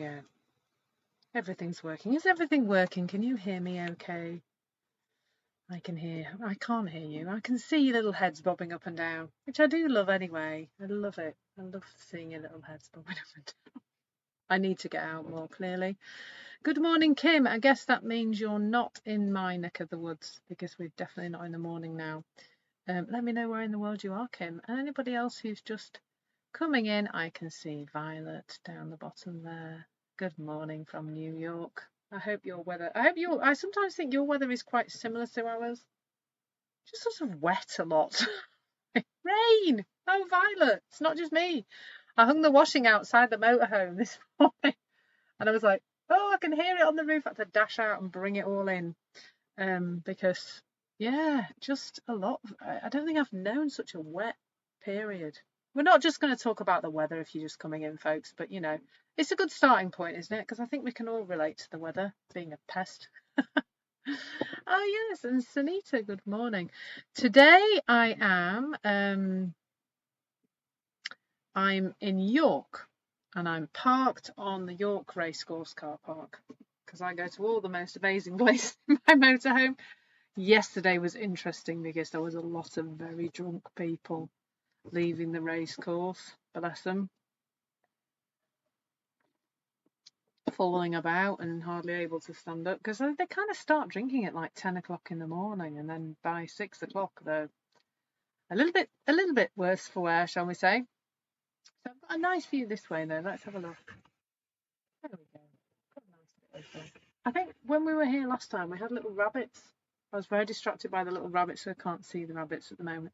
go. Everything's working. Is everything working? Can you hear me okay? I can hear. I can't hear you. I can see little heads bobbing up and down, which I do love anyway. I love it. I love seeing your little heads bobbing up and down. I need to get out more clearly. Good morning, Kim. I guess that means you're not in my neck of the woods because we're definitely not in the morning now. Let me know where in the world you are, Kim. And anybody else who's just coming in, I can see Violet down the bottom there. Good morning from New York. I hope I sometimes think your weather is quite similar to ours. Just sort of wet a lot. Rain! Oh, Violet, it's not just me. I hung the washing outside the motorhome this morning and I was like, oh, I can hear it on the roof. I had to dash out and bring it all in because, yeah, just a lot. I don't think I've known such a wet period. We're not just going to talk about the weather if you're just coming in, folks, but you know, it's a good starting point, isn't it? Because I think we can all relate to the weather being a pest. Oh yes, and Sunita, good morning. Today I'm in York and I'm parked on the York Racecourse car park because I go to all the most amazing places in my motorhome. Yesterday was interesting because there was a lot of very drunk people leaving the racecourse, bless them, falling about and hardly able to stand up because they kind of start drinking at like 10 o'clock in the morning and then by 6 o'clock they're a little bit worse for wear, shall we say. So I've got a nice view this way though. Let's have a look. There we go. Got a nice bit over. I think when we were here last time we had little rabbits. I was very distracted by the little rabbits, so I can't see the rabbits at the moment.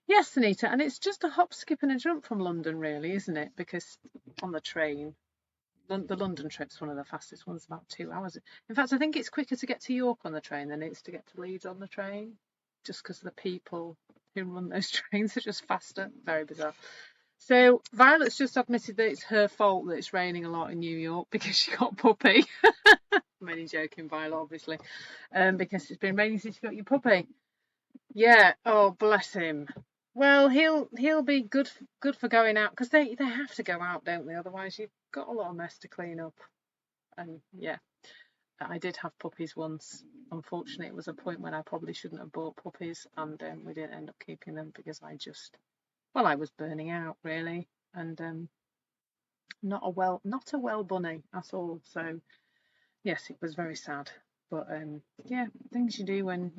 Yes, Anita, and it's just a hop, skip and a jump from London really, isn't it? Because on the train, the London trip's one of the fastest ones, about 2 hours. In fact, I think it's quicker to get to York on the train than it is to get to Leeds on the train, just because the people who run those trains are just faster. Very bizarre. So Violet's just admitted that it's her fault that it's raining a lot in New York because she got a puppy. I'm only joking, Violet, obviously, because it's been raining since you got your puppy. Yeah. Oh, bless him. Well, he'll be good for going out because they have to go out, don't they? Otherwise, you've got a lot of mess to clean up. And yeah, I did have puppies once. Unfortunately, it was a point when I probably shouldn't have bought puppies, and we didn't end up keeping them because I was burning out really, and not a well bunny at all. So yes, it was very sad. But yeah, things you do when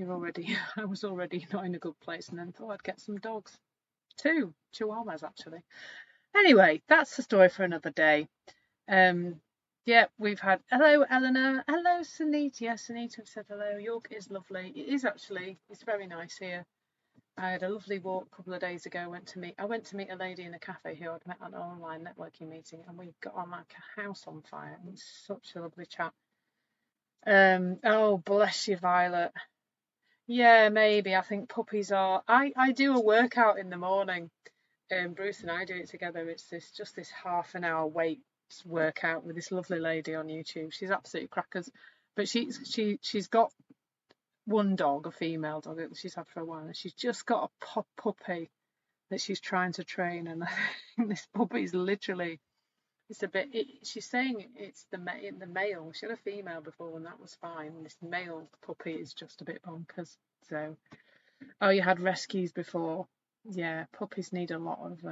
I was already not in a good place, and then thought I'd get some dogs. 2 chihuahuas actually. Anyway, that's the story for another day. Yeah, we've had hello Eleanor, hello Sunita. Yes, Sunita said hello. York is lovely. It is actually. It's very nice here. I had a lovely walk a couple of days ago. I went to meet a lady in a cafe who I'd met at an online networking meeting, and we got on like a house on fire. It was such a lovely chat. Oh, bless you, Violet. Yeah, maybe. I think puppies are. I do a workout in the morning. Bruce and I do it together. It's just this half an hour weights workout with this lovely lady on YouTube. She's absolutely crackers, but she's got one dog, a female dog that she's had for a while, and she's just got a puppy that she's trying to train. And I think this puppy is literally. It's a bit. She's saying it's the male. She had a female before, and that was fine. This male puppy is just a bit bonkers. So, oh, you had rescues before. Yeah, puppies need a lot of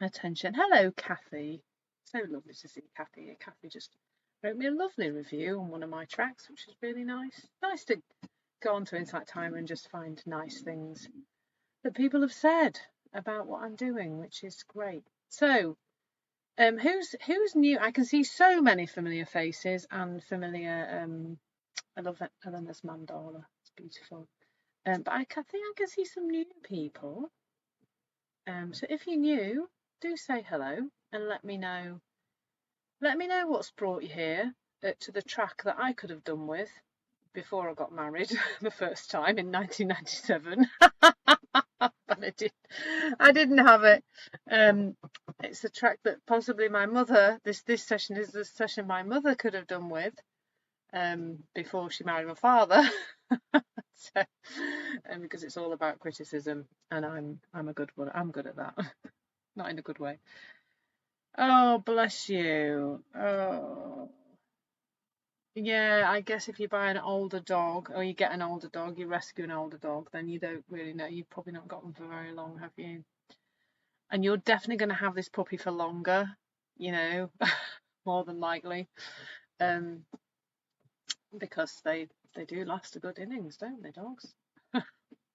attention. Hello, Kathy. So lovely to see Kathy. Kathy just wrote me a lovely review on one of my tracks, which is really nice. Nice to go onto Insight Timer and just find nice things that people have said about what I'm doing, which is great. So, who's new? I can see so many familiar faces and familiar. I love Eleanor's mandala. It's beautiful. But I think I can see some new people. So if you're new, do say hello and let me know. Let me know what's brought you here to the track that I could have done with before I got married the first time in 1997. But I didn't have it. It's a track that possibly my mother. This session is the session my mother could have done with before she married my father. So, because it's all about criticism, and I'm a good one. I'm good at that, not in a good way. Oh, bless you. Oh. Yeah, I guess if you buy an older dog or you get an older dog, you rescue an older dog, then you don't really know. You've probably not got them for very long, have you? And you're definitely going to have this puppy for longer, you know, more than likely, um, because they do last a good innings, don't they, dogs?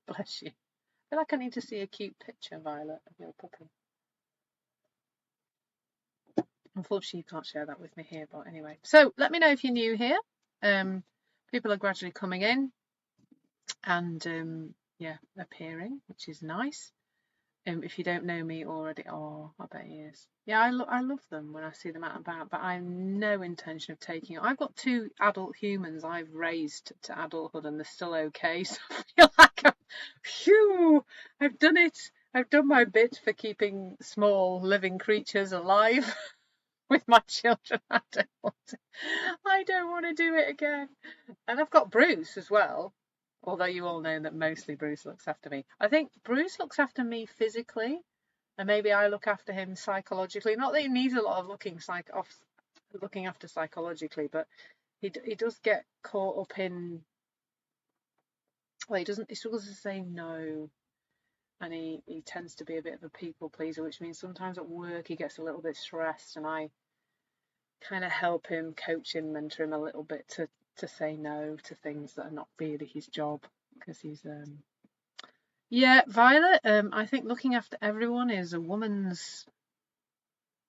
Bless you. I feel like I need to see a cute picture, Violet, of your puppy. Unfortunately, you can't share that with me here, but anyway. So let me know if you're new here. People are gradually coming in and yeah, appearing, which is nice. If you don't know me already, oh, I bet he is. Yeah, I love them when I see them out and about, but I have no intention of taking it. I've got two adult humans I've raised to adulthood and they're still okay, so I feel like phew, I've done it. I've done my bit for keeping small living creatures alive with my children. I don't want to do it again. And I've got Bruce as well. Although you all know that mostly Bruce looks after me. I think Bruce looks after me physically, and maybe I look after him psychologically. Not that he needs a lot of looking after psychologically, but he does get caught up in. Well, he struggles to say no, and he tends to be a bit of a people pleaser, which means sometimes at work he gets a little bit stressed, and I kind of help him, coach him, mentor him a little bit to say no to things that are not really his job because he's yeah, Violet. I think looking after everyone is a woman's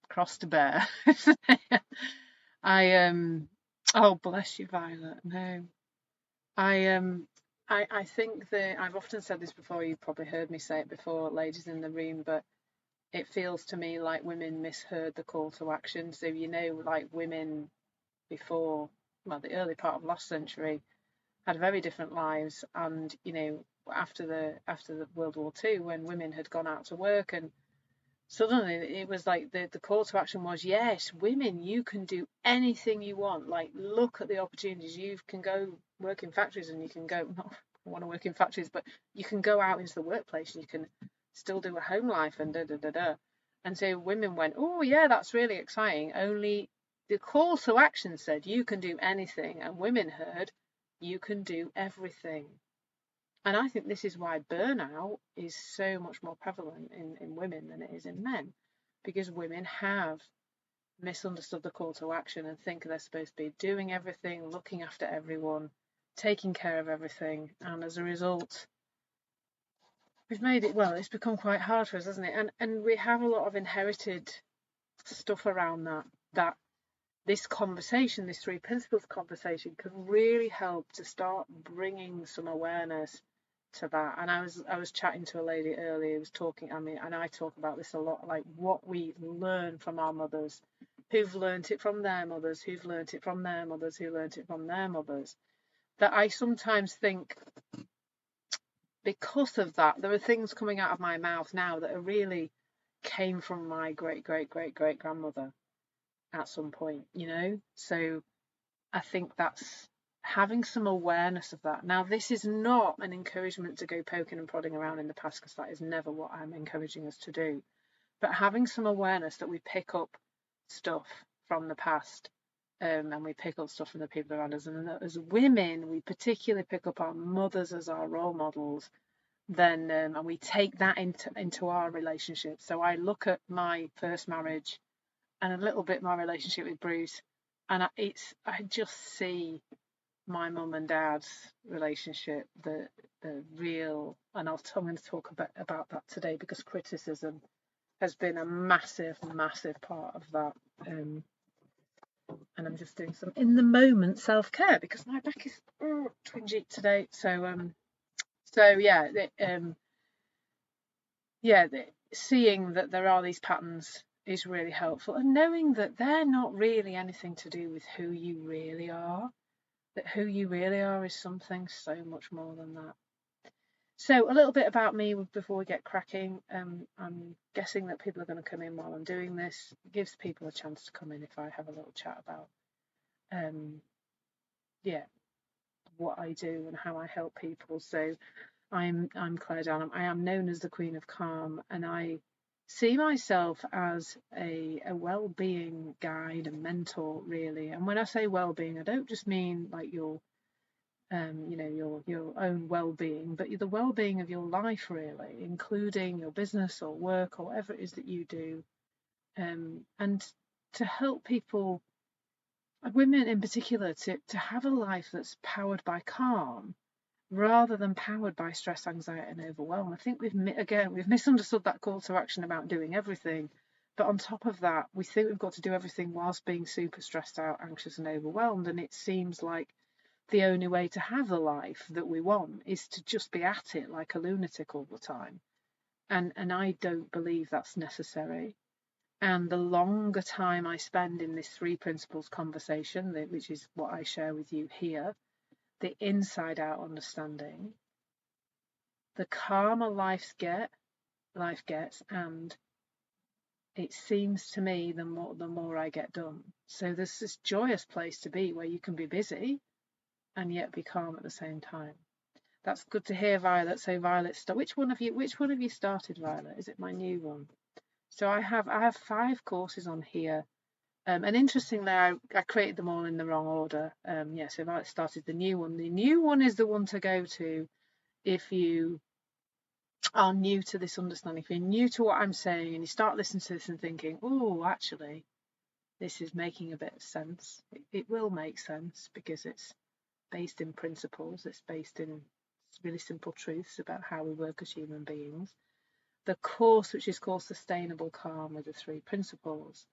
cross to bear. I oh bless you, Violet. No, I I think that I've often said this before. You've probably heard me say it before, ladies in the room, but it feels to me like women misheard the call to action. So you know, like women before, well, the early part of last century had very different lives, and you know, after the World War II, when women had gone out to work and suddenly it was like the call to action was, yes, women, you can do anything you want. Like, look at the opportunities. You can go work in factories and you can go, not want to work in factories, but you can go out into the workplace and you can still do a home life and da da da da. And so women went, oh, yeah, that's really exciting. Only the call to action said you can do anything. And women heard, you can do everything. And I think this is why burnout is so much more prevalent in women than it is in men, because women have misunderstood the call to action and think they're supposed to be doing everything, looking after everyone, taking care of everything. And as a result, we've made it, well, it's become quite hard for us, hasn't it? And we have a lot of inherited stuff around that this conversation, this three principles conversation, can really help to start bringing some awareness to that. And I was chatting to a lady earlier who was talking, I mean, and I talk about this a lot, like what we learn from our mothers, who've learnt it from their mothers, who've learnt it from their mothers, who learnt it from their mothers. That I sometimes think because of that, there are things coming out of my mouth now that are really came from my great great great great grandmother at some point, you know? So I think that's having some awareness of that. Now, this is not an encouragement to go poking and prodding around in the past, because that is never what I'm encouraging us to do. But having some awareness that we pick up stuff from the past, and we pick up stuff from the people around us. And as women, we particularly pick up our mothers as our role models. Then, and we take that into our relationship. So I look at my first marriage and a little bit my relationship with Bruce, and I just see my mum and dad's relationship, the real, and I'm going to talk about that today because criticism has been a massive, massive part of that. And I'm just doing some in the moment self care because my back is twingy today. So yeah, seeing that there are these patterns is really helpful, and knowing that they're not really anything to do with who you really are. That who you really are is something so much more than that. So a little bit about me before we get cracking. I'm guessing that people are going to come in while I'm doing this. It gives people a chance to come in if I have a little chat about, yeah, what I do and how I help people. So I'm Claire Dunham. I am known as the Queen of Calm, and I see myself as a well-being guide and mentor, really. And when I say well-being, I don't just mean like your your own well-being, but the well-being of your life, really, including your business or work or whatever it is that you do, and to help people, women in particular, to have a life that's powered by calm rather than powered by stress, anxiety, and overwhelm. I think we've misunderstood that call to action about doing everything. But on top of that, we think we've got to do everything whilst being super stressed out, anxious, and overwhelmed. And it seems like the only way to have the life that we want is to just be at it like a lunatic all the time. And I don't believe that's necessary. And the longer time I spend in this three principles conversation, which is what I share with you here, the inside out understanding, the calmer life gets, and it seems to me the more I get done. So there's this joyous place to be where you can be busy and yet be calm at the same time. That's good to hear, Violet. So Violet, which one of you started, Violet? Is it my new one? So I have 5 courses on here. And interestingly, I created them all in the wrong order. So Violet started the new one. The new one is the one to go to if you are new to this understanding, if you're new to what I'm saying and you start listening to this and thinking, oh, actually, this is making a bit of sense. It will make sense because it's based in principles. It's based in really simple truths about how we work as human beings. The course, which is called Sustainable Calm with the 3 principles,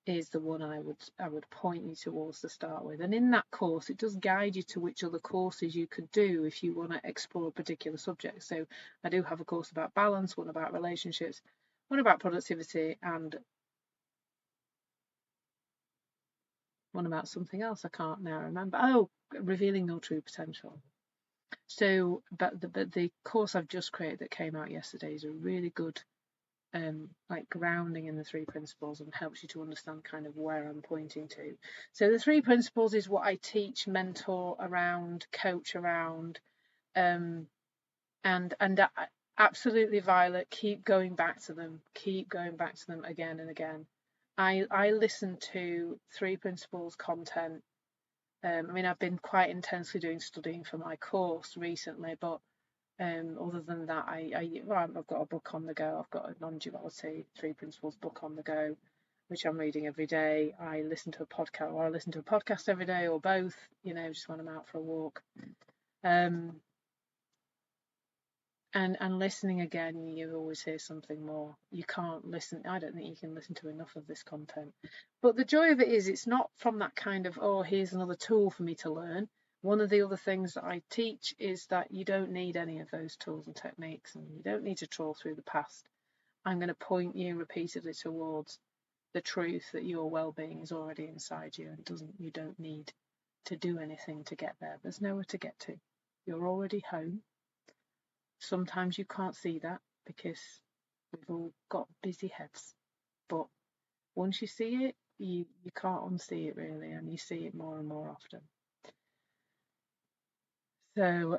is the one I would point you towards to start with. And in that course, it does guide you to which other courses you could do if you want to explore a particular subject. So I do have a course about balance, one about relationships, one about productivity, and one about something else I can't now remember. Oh, revealing your true potential. So, but the course I've just created that came out yesterday is a really good like grounding in the 3 principles and helps you to understand kind of where I'm pointing to. So the 3 principles is what I teach, mentor around, coach around, and absolutely, Violet, keep going back to them again and again. I listen to 3 principles content. I've been quite intensely doing studying for my course recently, but other than that, I've got a book on the go. I've got a non-duality 3 principles book on the go, which I'm reading every day. I listen to a podcast every day, or both, just when I'm out for a walk. And listening again, you always hear something more. You can't listen. I don't think you can listen to enough of this content. But the joy of it is it's not from that kind of, oh, here's another tool for me to learn. One of the other things that I teach is that you don't need any of those tools and techniques, and you don't need to trawl through the past. I'm going to point you repeatedly towards the truth that your well-being is already inside you, and you don't need to do anything to get there. There's nowhere to get to. You're already home. Sometimes you can't see that because we've all got busy heads, but once you see it, you can't unsee it, really, and you see it more and more often. So,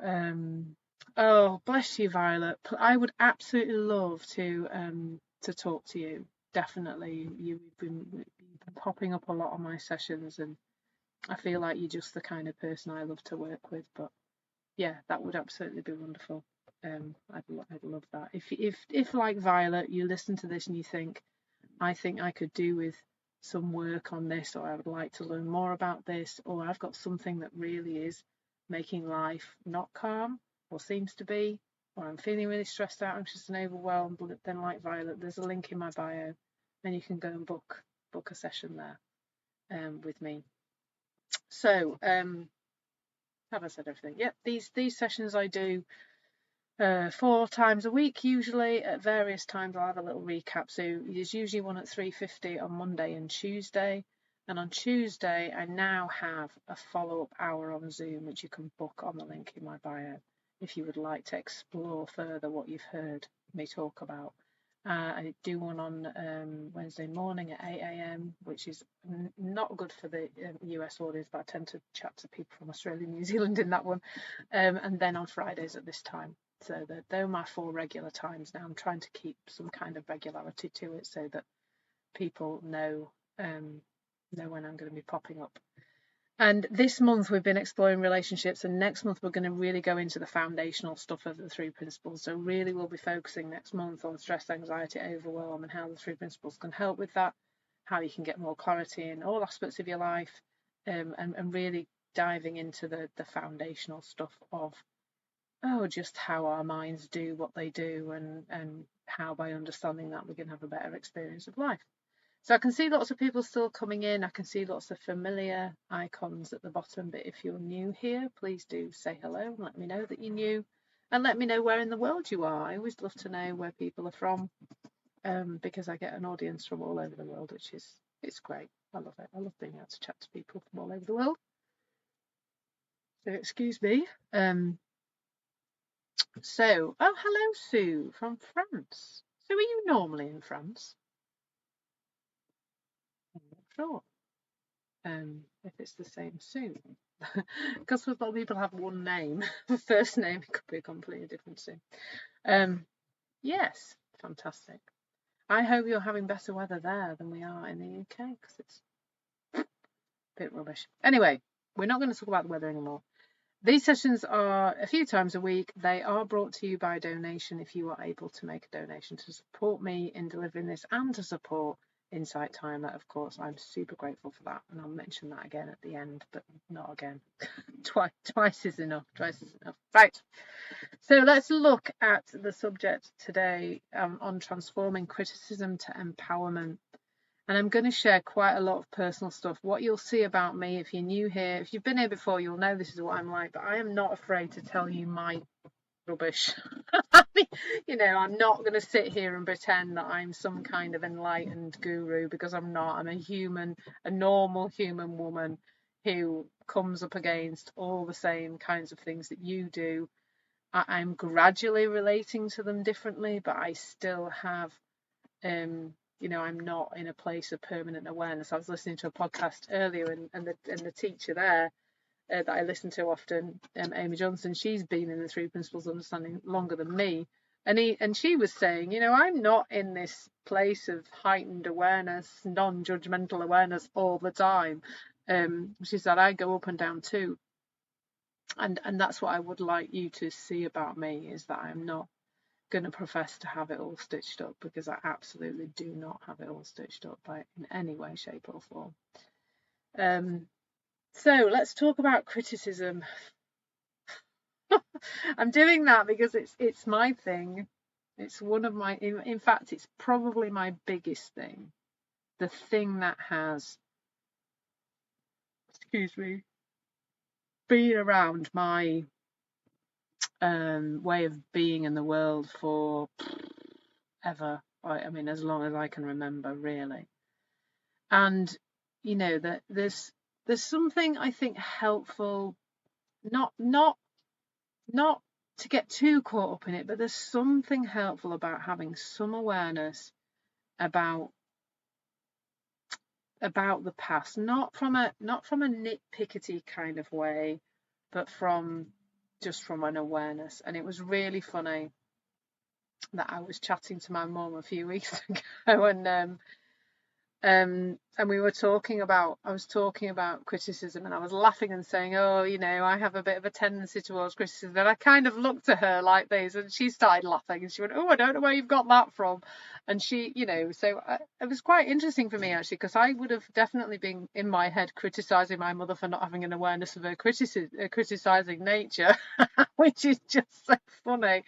oh, bless you, Violet. I would absolutely love to talk to you. Definitely, you've been popping up a lot on my sessions, and I feel like you're just the kind of person I love to work with. But yeah, that would absolutely be wonderful. I'd love that. If like Violet, you listen to this and you think, I think I could do with some work on this, or I would like to learn more about this, or I've got something that really is making life not calm, or seems to be, or I'm feeling really stressed out, anxious and overwhelmed, then like Violet, there's a link in my bio, and you can go and book a session there with me. So have I said everything? Yep, these sessions I do 4 times a week, usually. At various times I'll have a little recap. So there's usually one at 3:50 on Monday and Tuesday, and on Tuesday I now have a follow-up hour on Zoom, which you can book on the link in my bio if you would like to explore further what you've heard me talk about. I do one on Wednesday morning at 8 a.m, which is not good for the US audience, but I tend to chat to people from Australia and New Zealand in that one, and then on Fridays at this time. So that they're my 4 regular times now. I'm trying to keep some kind of regularity to it so that people know when I'm going to be popping up. And this month we've been exploring relationships, and next month we're going to really go into the foundational stuff of the 3 principles. So really we'll be focusing next month on stress, anxiety, overwhelm, and how the 3 principles can help with that, how you can get more clarity in all aspects of your life, and really diving into the foundational stuff of just how our minds do what they do, and how by understanding that we can have a better experience of life. So I can see lots of people still coming in. I can see lots of familiar icons at the bottom, but if you're new here, please do say hello and let me know that you're new, and let me know where in the world you are. I always love to know where people are from, because I get an audience from all over the world, which is, it's great. I love it. I love being able to chat to people from all over the world. So excuse me. So, oh, hello, Sue from France. So are you normally in France? I'm not sure. If it's the same Sue. Because a lot of people have one name. The first name could be a completely different Sue. Yes, fantastic. I hope you're having better weather there than we are in the UK, because it's a bit rubbish. Anyway, we're not going to talk about the weather anymore. These sessions are a few times a week. They are brought to you by donation if you are able to make a donation to support me in delivering this and to support Insight Timer. Of course, I'm super grateful for that, and I'll mention that again at the end, but not again. Twice is enough. Twice is enough. Right. So let's look at the subject today, on transforming criticism to empowerment. And I'm going to share quite a lot of personal stuff. What you'll see about me, if you're new here, if you've been here before, you'll know this is what I'm like, but I am not afraid to tell you my rubbish. I'm not going to sit here and pretend that I'm some kind of enlightened guru, because I'm not. I'm a normal human woman who comes up against all the same kinds of things that you do. I'm gradually relating to them differently, but I still have I'm not in a place of permanent awareness. I was listening to a podcast earlier, and the teacher there that I listen to often, Amy Johnson, she's been in the 3 principles of understanding longer than me, and she was saying, I'm not in this place of heightened awareness, non-judgmental awareness all the time. She said, I go up and down too, and that's what I would like you to see about me, is that I'm not going to profess to have it all stitched up, because I absolutely do not have it all stitched up in any way, shape or form. So let's talk about criticism. I'm doing that because it's my thing. It's one of my, in fact, it's probably my biggest thing. The thing that has, been around my way of being in the world for ever. I mean, as long as I can remember, really. And that there's something, I think, helpful, not to get too caught up in it, but there's something helpful about having some awareness about the past, not from a nitpickety kind of way, but just from an awareness. And it was really funny that I was chatting to my mum a few weeks ago, and we were talking about, I was talking about criticism, and I was laughing and saying, I have a bit of a tendency towards criticism. And I kind of looked at her like this, and she started laughing, and she went, I don't know where you've got that from. And she, so it was quite interesting for me, actually, because I would have definitely been in my head criticizing my mother for not having an awareness of her criticizing nature, which is just so funny.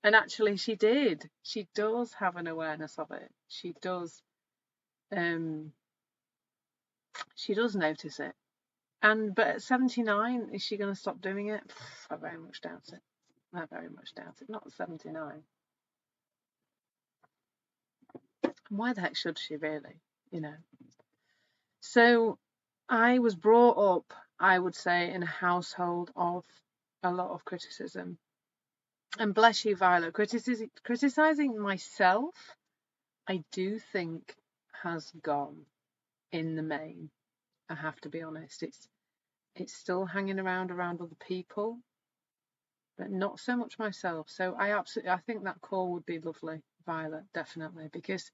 And actually she does have an awareness of it. She does notice it. But at 79, is she going to stop doing it? I very much doubt it. Not at 79. Why the heck should she, really? So I was brought up, I would say, in a household of a lot of criticism. And bless you, Violet, criticizing myself, I do think has gone in the main. I have to be honest. It's still hanging around other people. but not so much myself. So I think that call would be lovely, Violet, definitely, because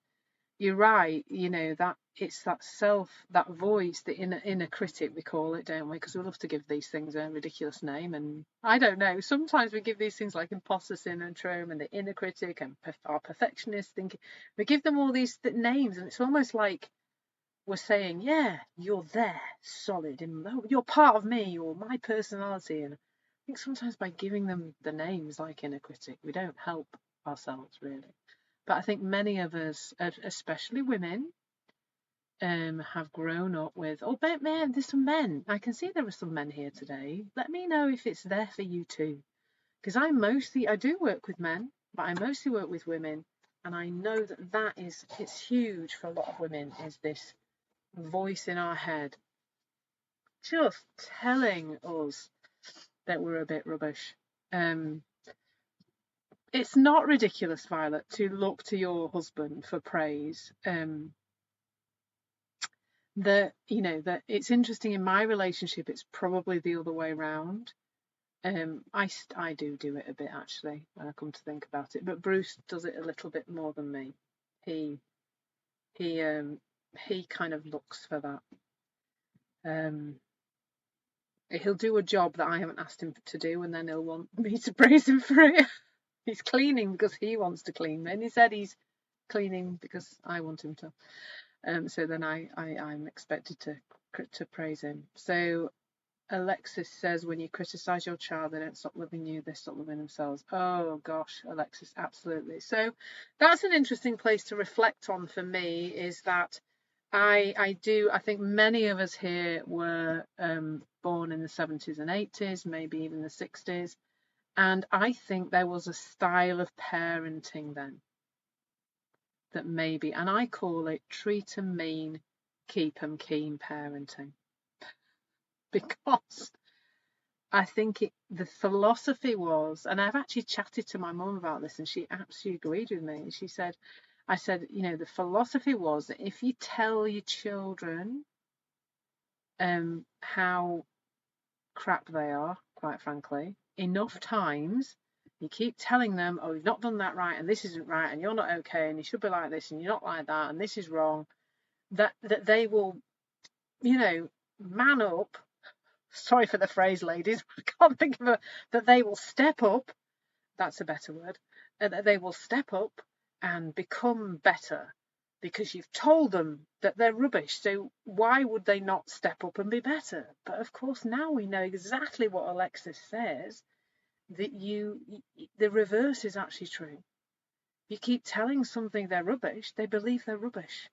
you're right, that it's that voice, the inner critic, we call it, don't we? Because we love to give these things a ridiculous name. And I don't know, sometimes we give these things like imposter syndrome and the inner critic and our perfectionist thinking. We give them all these names, and it's almost like we're saying, yeah, you're there, solid, and you're part of me, or my personality. And I think sometimes by giving them the names like inner critic, we don't help ourselves really. But I think many of us, especially women, have grown up with, oh, but man, there's some men. I can see there are some men here today. Let me know if it's there for you too. Because I do work with men, but I mostly work with women. And I know that it's huge for a lot of women, is this voice in our head just telling us that we're a bit rubbish. It's not ridiculous, Violet, to look to your husband for praise. That it's interesting in my relationship. It's probably the other way around. I do it a bit actually when I come to think about it, but Bruce does it a little bit more than me. He he kind of looks for that. He'll do a job that I haven't asked him to do, and then he'll want me to praise him for it. He's cleaning because he wants to clean, and he said he's cleaning because I want him to. So then I'm expected to praise him. So Alexis says, when you criticize your child, they don't stop loving you, they stop loving themselves. Oh gosh, Alexis, absolutely. So that's an interesting place to reflect on for me, is that I think many of us here were born in the 70s and 80s, maybe even the 60s. And I think there was a style of parenting then that maybe, and I call it treat 'em mean, keep 'em keen parenting. Because I think the philosophy was, and I've actually chatted to my mum about this, and she absolutely agreed with me. She said, I said, the philosophy was that if you tell your children how crap they are, quite frankly, enough times, you keep telling them, oh, you've not done that right, and this isn't right, and you're not okay, and you should be like this, and you're not like that, and this is wrong, that they will, man up. Sorry for the phrase, ladies. I can't think of that they will step up. That's a better word. That they will step up and become better because you've told them that they're rubbish. So why would they not step up and be better? But of course, now we know exactly what Alexis says, that the reverse is actually true. You keep telling something they're rubbish, they believe they're rubbish.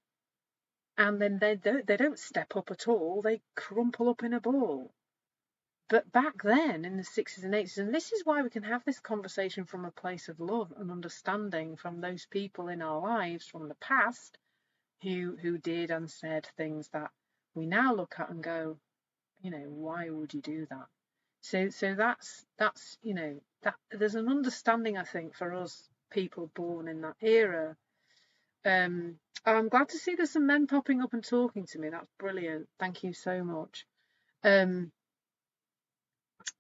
And then they don't step up at all. They crumple up in a ball. But back then in the 60s and 80s, and this is why we can have this conversation from a place of love and understanding from those people in our lives from the past who did and said things that we now look at and go, why would you do that? So that's that there's an understanding, I think, for us people born in that era. I'm glad to see there's some men popping up and talking to me. That's brilliant. Thank you so much.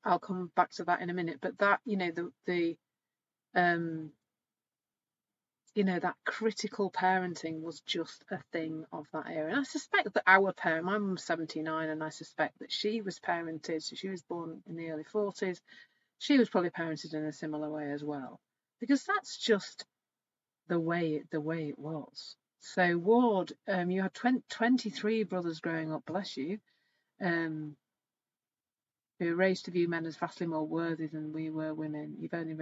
I'll come back to that in a minute, but that that critical parenting was just a thing of that era. And I suspect that my mum's 79, and I suspect that she was parented, so she was born in the early 40s, she was probably parented in a similar way as well, because that's just the way it was. So Ward, you had 23 brothers growing up, bless you, who were raised to view men as vastly more worthy than we were women. You've only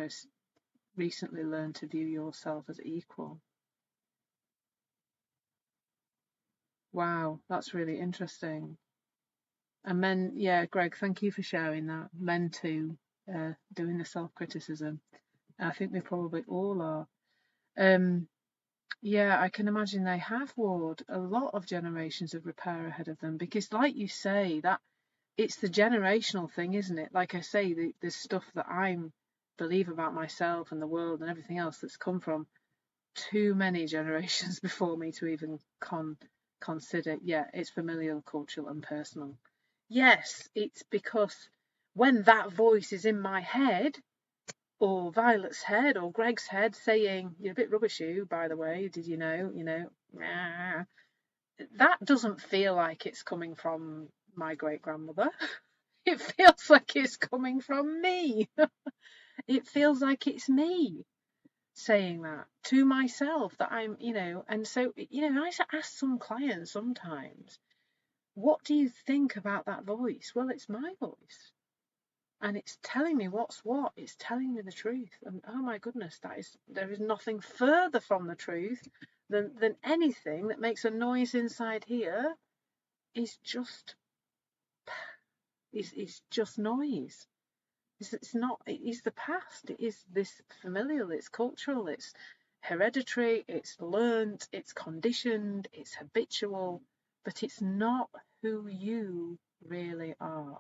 recently learned to view yourself as equal. Wow, that's really interesting. And men, yeah, Greg, thank you for sharing that. Men too, doing the self-criticism. I think they probably all are. Yeah, I can imagine they have, Ward, a lot of generations of repair ahead of them, because like you say, that it's the generational thing, isn't it? Like I say, the stuff that I believe about myself and the world and everything else that's come from too many generations before me to even consider. Yeah, it's familial, cultural and personal. Yes, it's because when that voice is in my head, or Violet's head or Greg's head saying, "You're a bit rubbish, you, by the way, did you know?" That doesn't feel like it's coming from my great grandmother. It feels like it's coming from me. It feels like it's me saying that to myself, that I'm, and so, I ask some clients sometimes, what do you think about that voice? Well, it's my voice. And it's telling me what's what. It's telling me the truth. And oh my goodness, there is nothing further from the truth than anything that makes a noise inside here is just is just noise. It's not. It is the past. It is this familial. It's cultural. It's hereditary. It's learnt. It's conditioned. It's habitual. But it's not who you really are.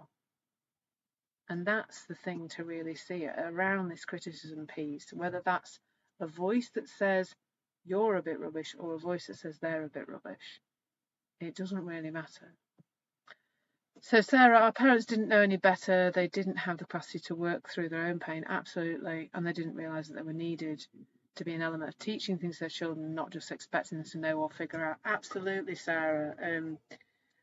And that's the thing to really see around this criticism piece, whether that's a voice that says you're a bit rubbish or a voice that says they're a bit rubbish. It doesn't really matter. So Sarah, our parents didn't know any better. They didn't have the capacity to work through their own pain, absolutely, and they didn't realise that they were needed to be an element of teaching things to their children, not just expecting them to know or figure out. Absolutely, Sarah.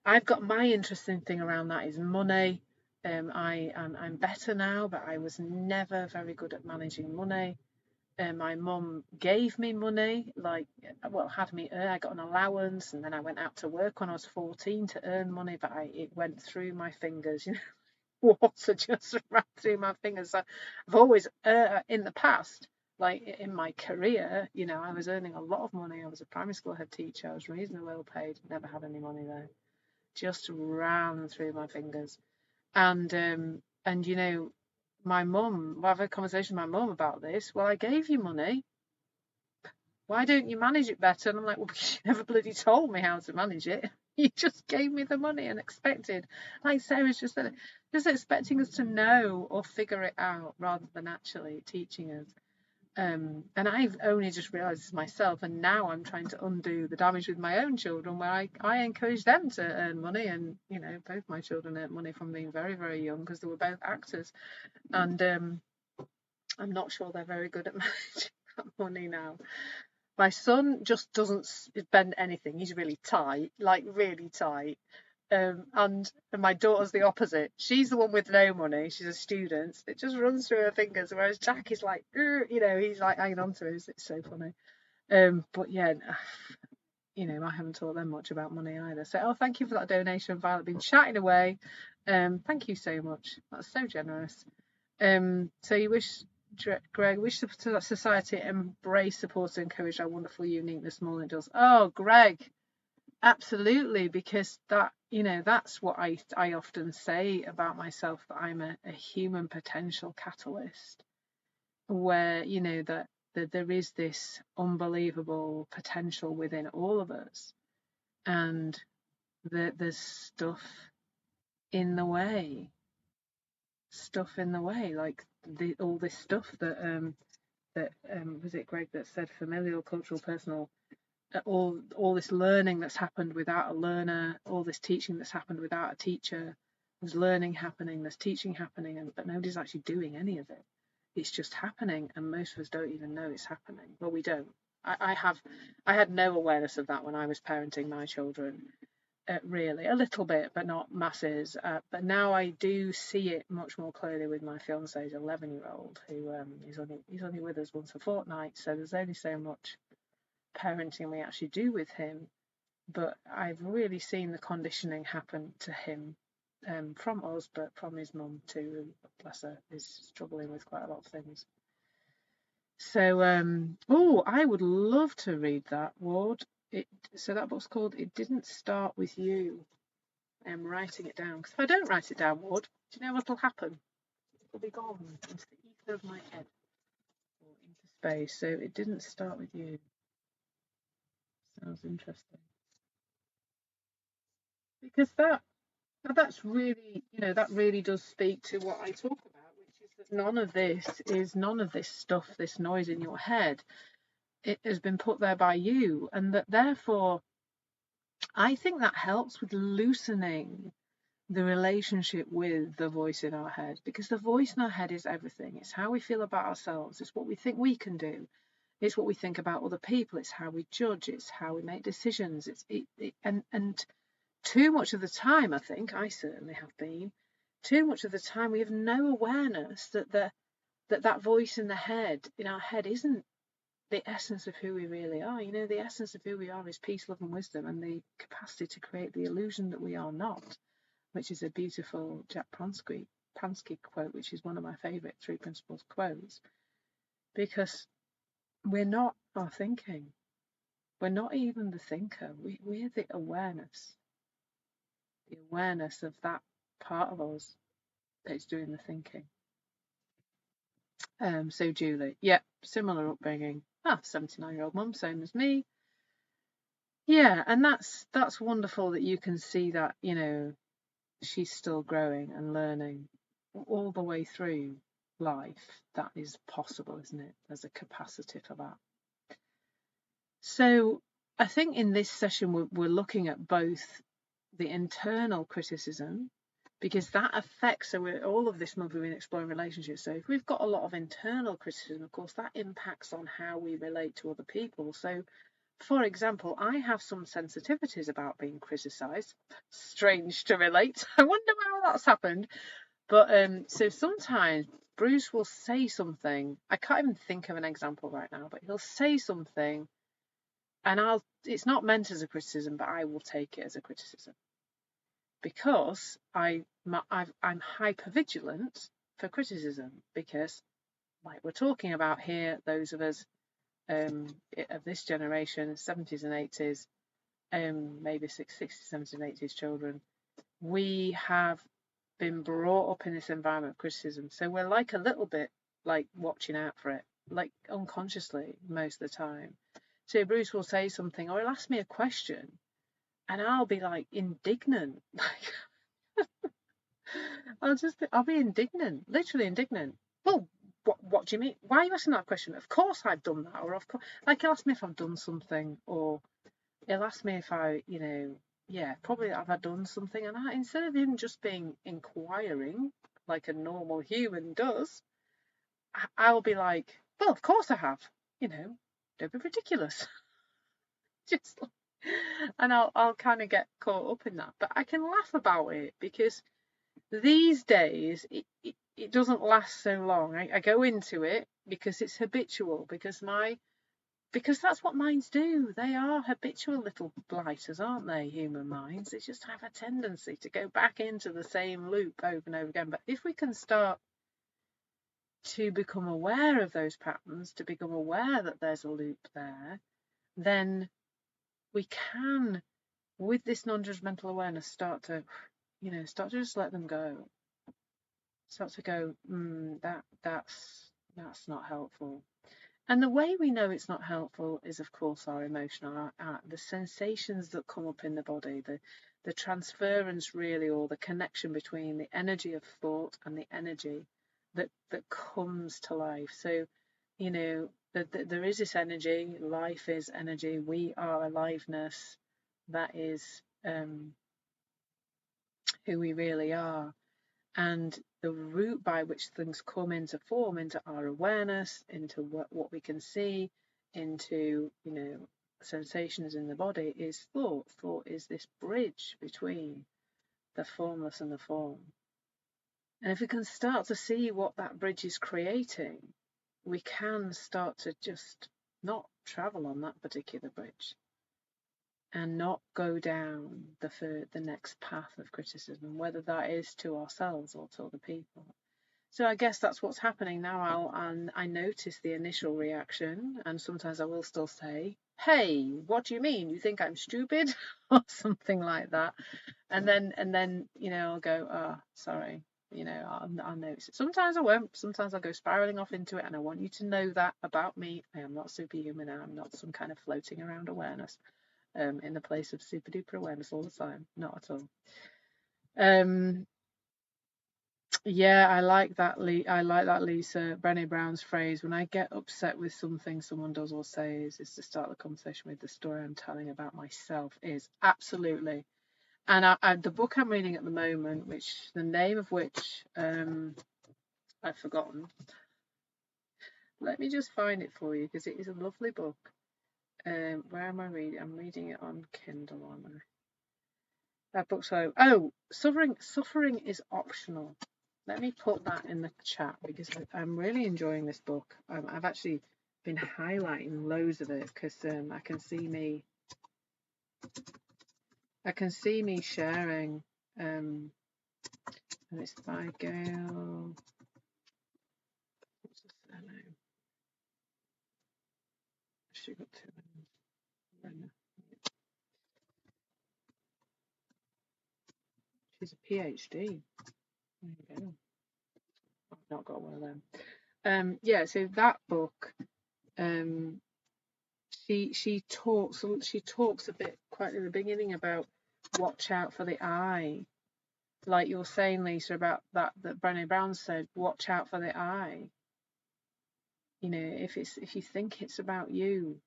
I've got my interesting thing around that is money. I'm better now, but I was never very good at managing money. My mum gave me money, had me earn. I got an allowance, and then I went out to work when I was 14 to earn money, but it went through my fingers. Water just ran through my fingers. So I've always, in the past, like in my career, I was earning a lot of money. I was a primary school head teacher. I was reasonably well paid. Never had any money though. Just ran through my fingers. And my mum, I have a conversation with my mum about this. Well, I gave you money. Why don't you manage it better? And I'm like, well, because you never bloody told me how to manage it. You just gave me the money and expected, like Sarah's just said, just expecting us to know or figure it out rather than actually teaching us. And I've only just realised this myself, and now I'm trying to undo the damage with my own children, where I encourage them to earn money, and both my children earned money from being very, very young because they were both actors, and I'm not sure they're very good at managing that money now. My son just doesn't spend anything. He's really tight, like really tight. And my daughter's the opposite. She's the one with no money. She's a student. It just runs through her fingers. Whereas Jack is like, he's like hanging on to it. It's so funny. But yeah, I haven't taught them much about money either. So, thank you for that donation, Violet. Been chatting away. Thank you so much. That's so generous. So you wish, Greg, wish society embrace, support, and encourage our wonderful uniqueness more than it does. Oh, Greg, absolutely, because that's what I often say about myself, that I'm a human potential catalyst, where that there is this unbelievable potential within all of us, and there's stuff in the way, like all this stuff that was it Greg that said familial, cultural, personal, all this learning that's happened without a learner, all this teaching that's happened without a teacher. There's learning happening, there's teaching happening, but nobody's actually doing any of it. It's just happening, and most of us don't even know it's happening. Well, we don't. I had no awareness of that when I was parenting my children. Really, a little bit, but not masses. But now I do see it much more clearly with my fiance's 11-year-old, who he's only with us once a fortnight, so there's only so much parenting we actually do with him. But I've really seen the conditioning happen to him, from us, but from his mum too, who, bless her, is struggling with quite a lot of things. So, I would love to read that, Ward. So that book's called It Didn't Start With You. I'm writing it down, because if I don't write it down, Ward, do you know what'll happen? It'll be gone into the ether of my head, or into space. So It Didn't Start With You. Sounds interesting. Because that's really, that really does speak to what I talk about, which is that none of this stuff, this noise in your head, it has been put there by you, and that therefore I think that helps with loosening the relationship with the voice in our head, because the voice in our head is everything. It's how we feel about ourselves. It's what we think we can do. It's what we think about other people. It's how we judge. It's how we make decisions. And too much of the time, I think I certainly have been. Too much of the time, we have no awareness that that voice in our head isn't the essence of who we really are. You know, the essence of who we are is peace, love, and wisdom, and the capacity to create the illusion that we are not, which is a beautiful Jack Pansky quote, which is one of my favourite Three Principles quotes, because we're not our thinking. We're not even the thinker. We're the awareness of that part of us that is doing the thinking. So Julie, yeah, similar upbringing. 79-year-old mum, same as me. Yeah, and that's wonderful that you can see that, you know, she's still growing and learning all the way through life. That is possible, isn't it? There's a capacity for that. So I think in this session we're looking at both the internal criticism, because that affects, so all of this month we've been exploring relationships. So if we've got a lot of internal criticism, of course, that impacts on how we relate to other people. So, for example, I have some sensitivities about being criticised. Strange to relate. I wonder how that's happened. But so sometimes Bruce will say something. I can't even think of an example right now, but he'll say something, and it's not meant as a criticism, but I will take it as a criticism, because I'm hyper vigilant for criticism, because, like we're talking about here, those of us of this generation, 70s and 80s, maybe 60s, 70s and 80s children, we have been brought up in this environment of criticism. So we're like a little bit like watching out for it, like unconsciously most of the time. So Bruce will say something, or he'll ask me a question, and I'll be like indignant. I'll be indignant, literally indignant. Well, what do you mean? Why are you asking that question? Of course I've done that, or of course, like, he'll ask me if I've done something, or he'll ask me if I, you know, yeah, probably have I done something, and instead of him just being inquiring like a normal human does, I'll be like, well, of course I have, you know, don't be ridiculous. Just and I'll kind of get caught up in that, but I can laugh about it, because these days it doesn't last so long. I go into it because it's habitual, because that's what minds do. They are habitual little blighters, aren't they? Human minds, they just have a tendency to go back into the same loop over and over again. But if we can start to become aware of those patterns, to become aware that there's a loop there, then we can, with this non-judgmental awareness, start to just let them go. Start to go, that's not helpful. And the way we know it's not helpful is, of course, our emotional, the sensations that come up in the body, the transference, really, or the connection between the energy of thought and the energy that comes to life. So, you know, there is this energy. Life is energy. We are aliveness. That is who we really are. And the route by which things come into form, into our awareness, into what we can see, into, you know, sensations in the body, is thought. Thought is this bridge between the formless and the form. And if we can start to see what that bridge is creating, we can start to just not travel on that particular bridge and not go down the next path of criticism, whether that is to ourselves or to other people. So I guess that's what's happening now. I notice the initial reaction, and sometimes I will still say, "Hey, what do you mean? You think I'm stupid?" or something like that. And then you know, I'll go, "Oh, sorry." You know, I'll notice it. Sometimes I won't. Sometimes I'll go spiraling off into it, and I want you to know that about me. I am not superhuman. I'm not some kind of floating around awareness. In the place of super duper awareness all the time. Not at all. Yeah, I like that. I like that Lisa Brené Brown's phrase. When I get upset with something someone does or says, is to start the conversation with the story I'm telling about myself. Is absolutely. And the book I'm reading at the moment, which the name of which I've forgotten. Let me just find it for you, because it is a lovely book. Where am I reading? I'm reading it on Kindle, aren't I? That book. So, suffering is optional. Let me put that in the chat, because I'm really enjoying this book. I've actually been highlighting loads of it, because I can see me sharing. And it's by Gail. What's her surname? She got two names. She's a PhD. There you go. I've not got one of them. Yeah. So that book. She talks a bit quite in the beginning about watch out for the eye, like you're saying, Lisa, about that Brené Brown said, watch out for the eye. You know, if you think it's about you,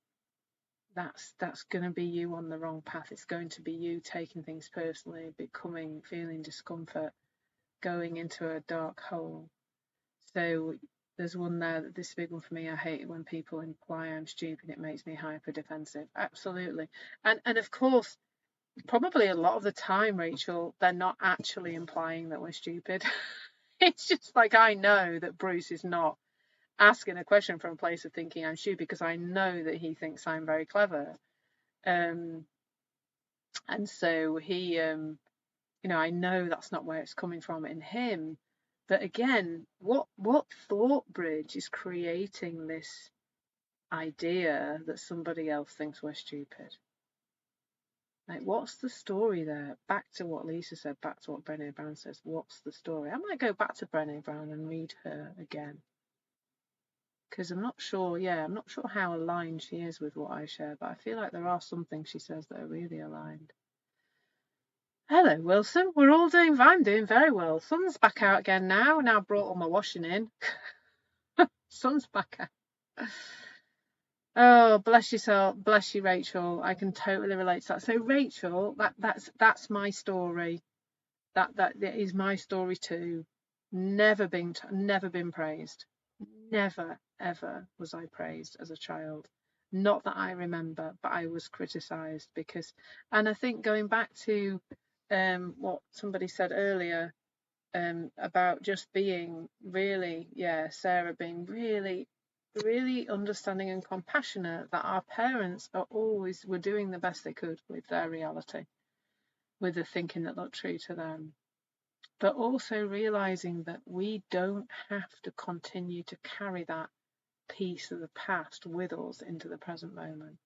that's going to be you on the wrong path. It's going to be you taking things personally, feeling discomfort, going into a dark hole. So there's one there, this big one for me. I hate it when people imply I'm stupid. It makes me hyper defensive. Absolutely. And of course, probably a lot of the time, Rachel, they're not actually implying that we're stupid. It's just like, I know that Bruce is not asking a question from a place of thinking I'm stupid, because I know that he thinks I'm very clever. And so he, I know that's not where it's coming from in him. But again, what thought bridge is creating this idea that somebody else thinks we're stupid? Like, what's the story there? Back to what Lisa said, back to what Brené Brown says. What's the story? I might go back to Brené Brown and read her again, because I'm not sure how aligned she is with what I share, but I feel like there are some things she says that are really aligned. Hello, Wilson. I'm doing very well. Sun's back out again now. Now I've brought all my washing in. Sun's back out. Oh, bless you, bless you, Rachel. I can totally relate to that. So, Rachel, that's my story. That is my story too. Never been praised. Never ever was I praised as a child. Not that I remember, but I was criticised because. And I think going back to what somebody said earlier about just being really, Sarah being really, really understanding and compassionate, that our parents were doing the best they could with their reality, with the thinking that looked true to them, but also realizing that we don't have to continue to carry that piece of the past with us into the present moment.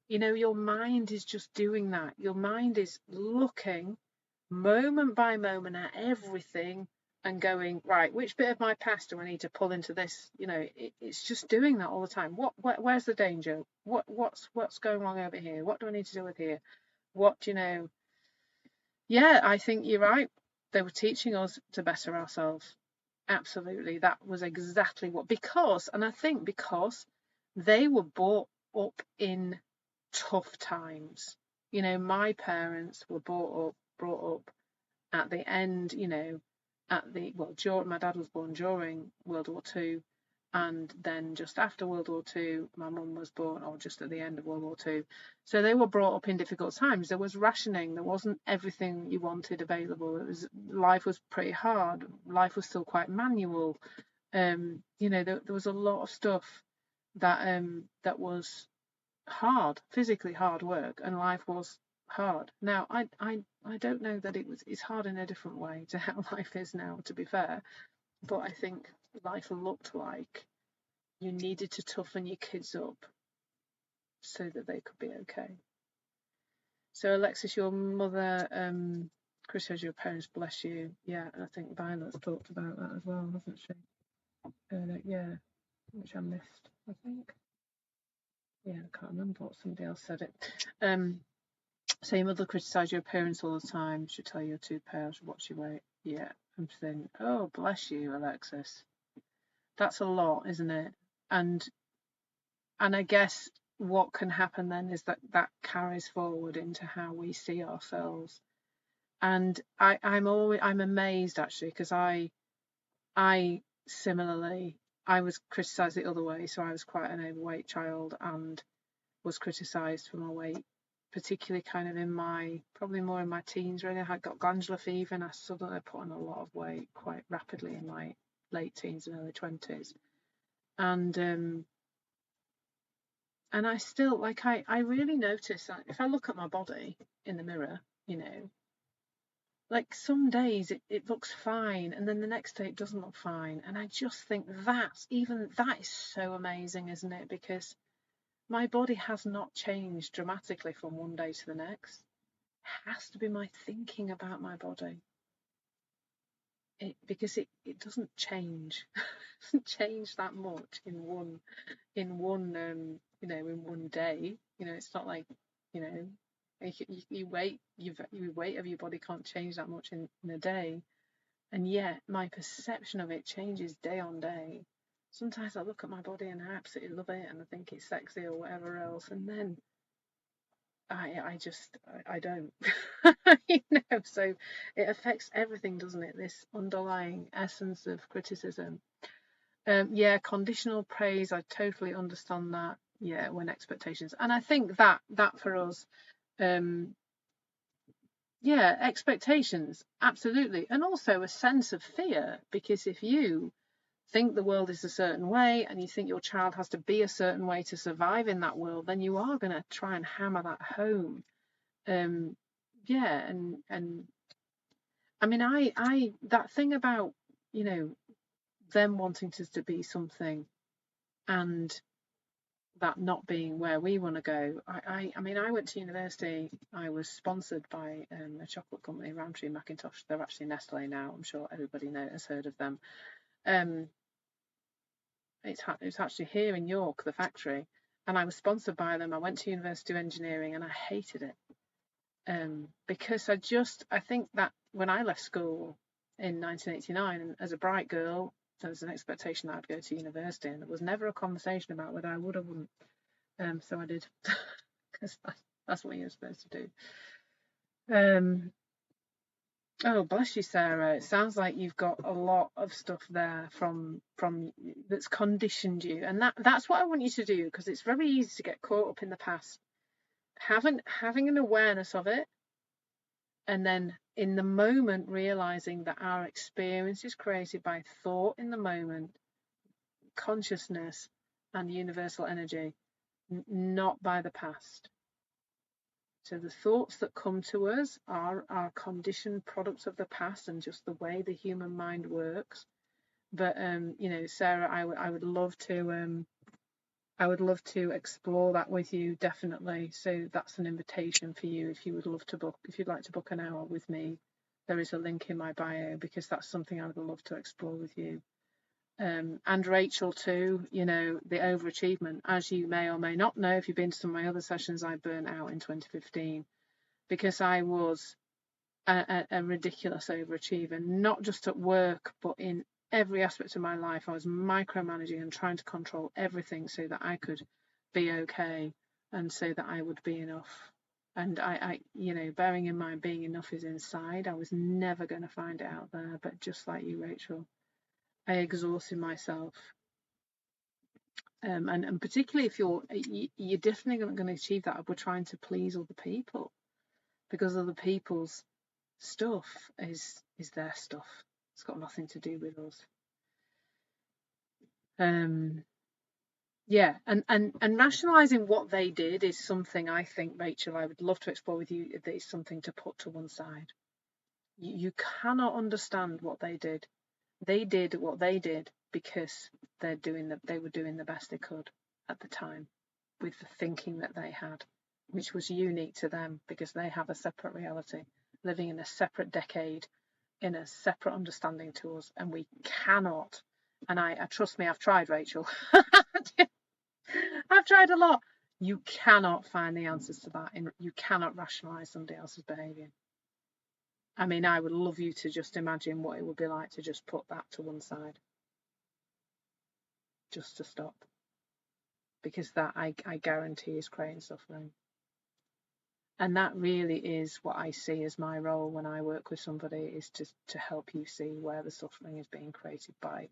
You know, your mind is just doing that. Your mind is looking moment by moment at everything and going, right, which bit of my past do I need to pull into this? You know, it's just doing that all the time. Where's the danger? What's going wrong over here? What do I need to deal with here? Yeah, I think you're right. They were teaching us to better ourselves. Absolutely. That was exactly because they were brought up in tough times. You know, my parents were brought up at the end, my dad was born during World War II, and then just after World War II, my mum was born, or just at the end of World War II. So they were brought up in difficult times. There was rationing. There wasn't everything you wanted available. Life was pretty hard. Life was still quite manual. There was a lot of stuff that was hard, physically hard work, and life was hard. Now, I don't know that it's hard in a different way to how life is now, to be fair, but I think life looked like you needed to toughen your kids up so that they could be okay. So, Alexis, your mother, Chris says your parents bless you. Yeah, and I think Violet's talked about that as well, hasn't she? Yeah, which I missed, I think. Yeah, I can't remember what somebody else said it. So your mother criticised your appearance all the time. She'd tell you you're too pale, she'd watch your weight. Yeah, I'm saying, oh, bless you, Alexis. That's a lot, isn't it? And I guess what can happen then is that carries forward into how we see ourselves. And I'm amazed actually, because I similarly, I was criticised the other way. So I was quite an overweight child and was criticised for my weight, particularly kind of probably more in my teens really. I had got glandular fever and I suddenly put on a lot of weight quite rapidly in my late teens and early 20s. And I still, like, I really notice that if I look at my body in the mirror, like some days it looks fine and then the next day it doesn't look fine. And I just think that is so amazing, isn't it? Because my body has not changed dramatically from one day to the next. It has to be my thinking about my body. Because it doesn't change. It doesn't change that much in one in one day. It's not like, you weight of your body can't change that much in a day. And yet my perception of it changes day on day. Sometimes I look at my body and I absolutely love it and I think it's sexy or whatever else, and then I don't. So it affects everything, doesn't it? This underlying essence of criticism. Yeah, conditional praise, I totally understand that. Yeah, when expectations. And I think that for us, yeah, expectations, absolutely. And also a sense of fear, because if you think the world is a certain way and you think your child has to be a certain way to survive in that world, then you are going to try and hammer that home. Yeah, and I mean, I that thing about, them wanting to be something and that not being where we want to go. I mean, I went to university. I was sponsored by a chocolate company, Rowntree Mackintosh. They're actually Nestle now. I'm sure everybody has heard of them. It's actually here in York, the factory, and I was sponsored by them. I went to University of Engineering, and I hated it. Because I think that when I left school in 1989, and as a bright girl, there was an expectation that I'd go to university, and there was never a conversation about whether I would or wouldn't. So I did, because that's what you're supposed to do. Oh, bless you, Sarah. It sounds like you've got a lot of stuff there from that's conditioned you, and that's what I want you to do, because it's very easy to get caught up in the past. Having an awareness of it, and then in the moment realizing that our experience is created by thought in the moment, consciousness, and universal energy, not by the past. So the thoughts that come to us are our conditioned products of the past and just the way the human mind works. But Sarah, I would love to explore that with you, definitely. So that's an invitation for you if you'd like to book an hour with me. There is a link in my bio, because that's something I would love to explore with you. And Rachel too, the overachievement. As you may or may not know, if you've been to some of my other sessions, I burnt out in 2015 because I was a ridiculous overachiever, not just at work, but in every aspect of my life. I was micromanaging and trying to control everything so that I could be okay and so that I would be enough. And I bearing in mind being enough is inside. I was never going to find it out there. But just like you, Rachel, I exhausted myself. And particularly if you're definitely not going to achieve that if we're trying to please other people, because other people's stuff is their stuff. It's got nothing to do with us. Yeah, and rationalizing what they did is something I think, Rachel, I would love to explore with you. That is something to put to one side. You cannot understand what they did. They did what they did because they were doing the best they could at the time with the thinking that they had, which was unique to them because they have a separate reality, living in a separate decade, in a separate understanding to us, and we cannot. And I trust me, I've tried, Rachel. I've tried a lot. You cannot find the answers to that. You cannot rationalize somebody else's behavior. I mean, I would love you to just imagine what it would be like to just put that to one side. Just to stop. Because that, I guarantee, is creating suffering. And that really is what I see as my role when I work with somebody, is to help you see where the suffering is being created by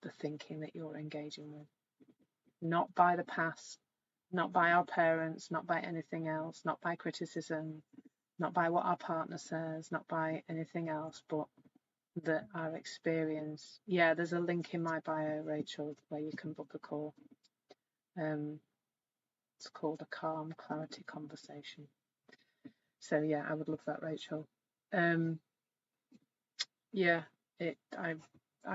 the thinking that you're engaging with, not by the past, not by our parents, not by anything else, not by criticism, not by what our partner says, not by anything else, but that our experience. Yeah, there's a link in my bio, Rachel, where you can book a call. It's called A Calm Clarity Conversation. So yeah, I would love that, Rachel. Yeah, I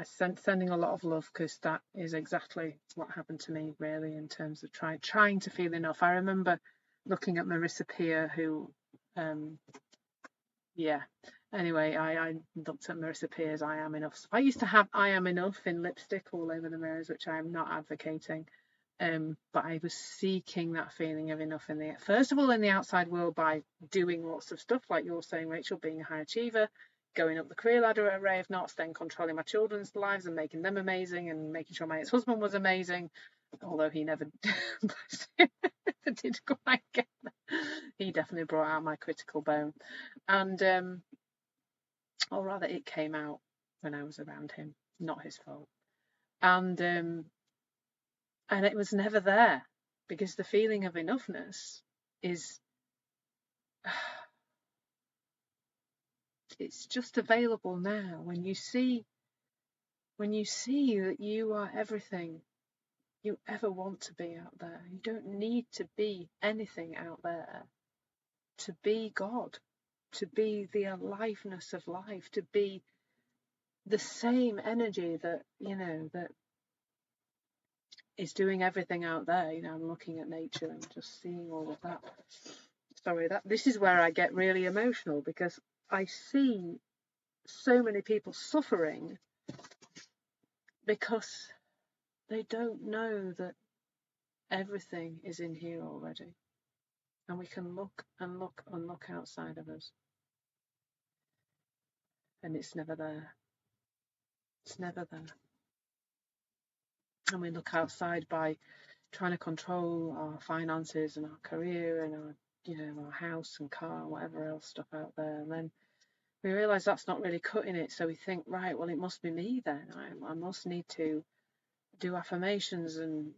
sending a lot of love, because that is exactly what happened to me, really, in terms of trying to feel enough. I remember looking at Marissa Peer, who anyway, I looked at Marissa Peer's I Am Enough. I used to have I Am Enough in lipstick all over the mirrors, which I am not advocating. But I was seeking that feeling of enough first of all in the outside world, by doing lots of stuff like you're saying, Rachel, being a high achiever, going up the career ladder at Array of Knots, then controlling my children's lives and making them amazing, and making sure my ex-husband was amazing, although he never did quite get there. He definitely brought out my critical bone, and or rather it came out when I was around him, not his fault. And it was never there, because the feeling of enoughness is it's just available now when you see that you are everything you ever want to be out there. You don't need to be anything out there to be God, to be the aliveness of life, to be the same energy that that is doing everything out there. I'm looking at nature and just seeing all of that. Sorry, this is where I get really emotional, because I see so many people suffering because they don't know that everything is in here already, and we can look and look and look outside of us, and it's never there. It's never there. And we look outside by trying to control our finances and our career and our house and car and whatever else stuff out there, and then we realise that's not really cutting it. So we think, right, well, it must be me then. I must need to do affirmations and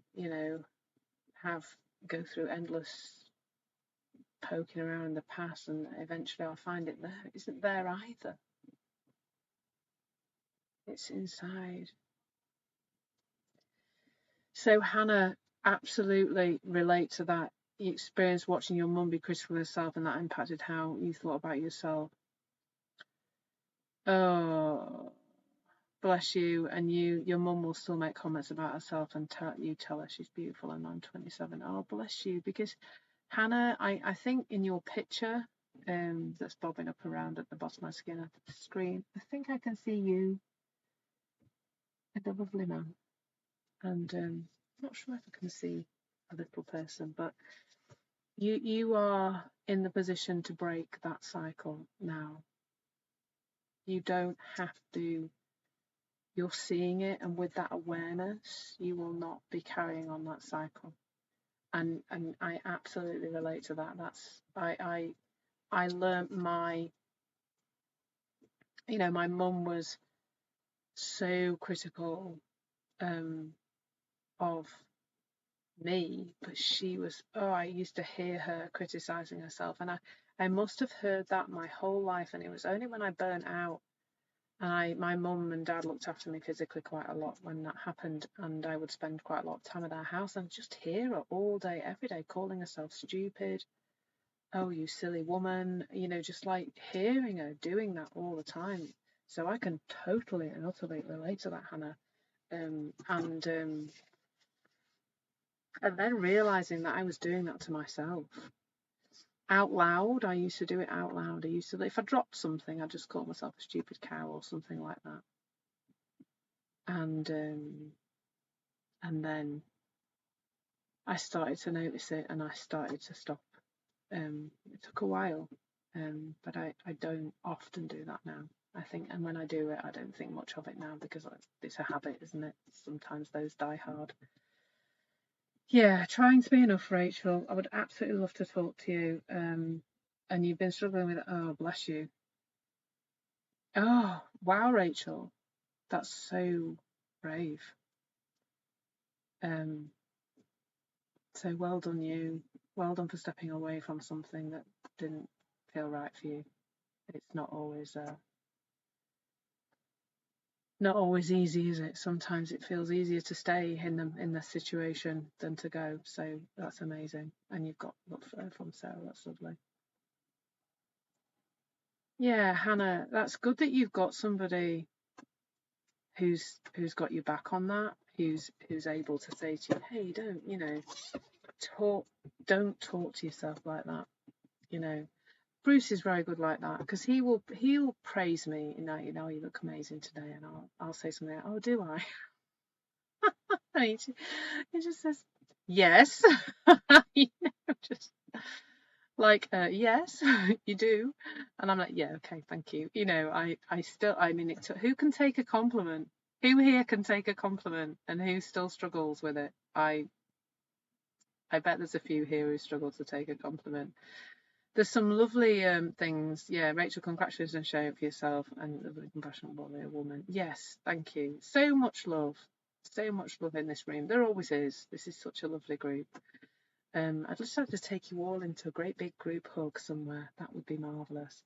go through endless poking around in the past, and eventually I'll find it there. It isn't there either. It's inside. So Hannah, absolutely relate to that. You experienced watching your mum be critical of herself, and that impacted how you thought about yourself. Oh, bless you. And your mum will still make comments about herself and tell her she's beautiful, and I'm 27. Oh, bless you. Because Hannah, I think in your picture that's bobbing up around at the bottom of my screen, I think I can see you, a lovely man. And I'm not sure if I can see a little person, but you are in the position to break that cycle now. You don't have to. You're seeing it, and with that awareness, you will not be carrying on that cycle. And I absolutely relate to that. I learnt my mum was so critical of me, but she was, I used to hear her criticizing herself, and I must have heard that my whole life, and it was only when I burnt out, and my mum and dad looked after me physically quite a lot when that happened, and I would spend quite a lot of time at their house, and just hear her all day, every day, calling herself stupid. Oh, you silly woman, just like hearing her doing that all the time. So I can totally and utterly relate to that, Hannah. And then realizing that I was doing that to myself out loud. I used to do it out loud. If I dropped something, I'd just call myself a stupid cow or something like that. And then I started to notice it, and I started to stop. It took a while, but I don't often do that now. I think, and when I do it, I don't think much of it now, because it's a habit, isn't it? Sometimes those die hard. Yeah, trying to be enough, Rachel. I would absolutely love to talk to you. And you've been struggling with it. Oh, bless you. Oh, wow, Rachel. That's so brave. Um, so well done you. Well done for stepping away from something that didn't feel right for you. It's not always easy, is it? Sometimes it feels easier to stay in the situation than to go. So that's amazing. And you've got love from Sarah. That's lovely. Yeah, Hannah, that's good that you've got somebody who's got your back on that, who's able to say to you, hey, don't talk to yourself like that. Bruce is very good like that, because he'll praise me. You look amazing today, and I'll say something like, oh, do I? And he just says yes. Just like, yes, you do. And I'm like, yeah, okay, thank you. Who can take a compliment? Who here can take a compliment, and who still struggles with it? I bet there's a few here who struggle to take a compliment. There's some lovely things. Yeah, Rachel, congratulations on showing up for yourself, and the compassionate warrior woman. Yes, thank you. So much love. So much love in this room. There always is. This is such a lovely group. I'd just like to take you all into a great big group hug somewhere. That would be marvellous.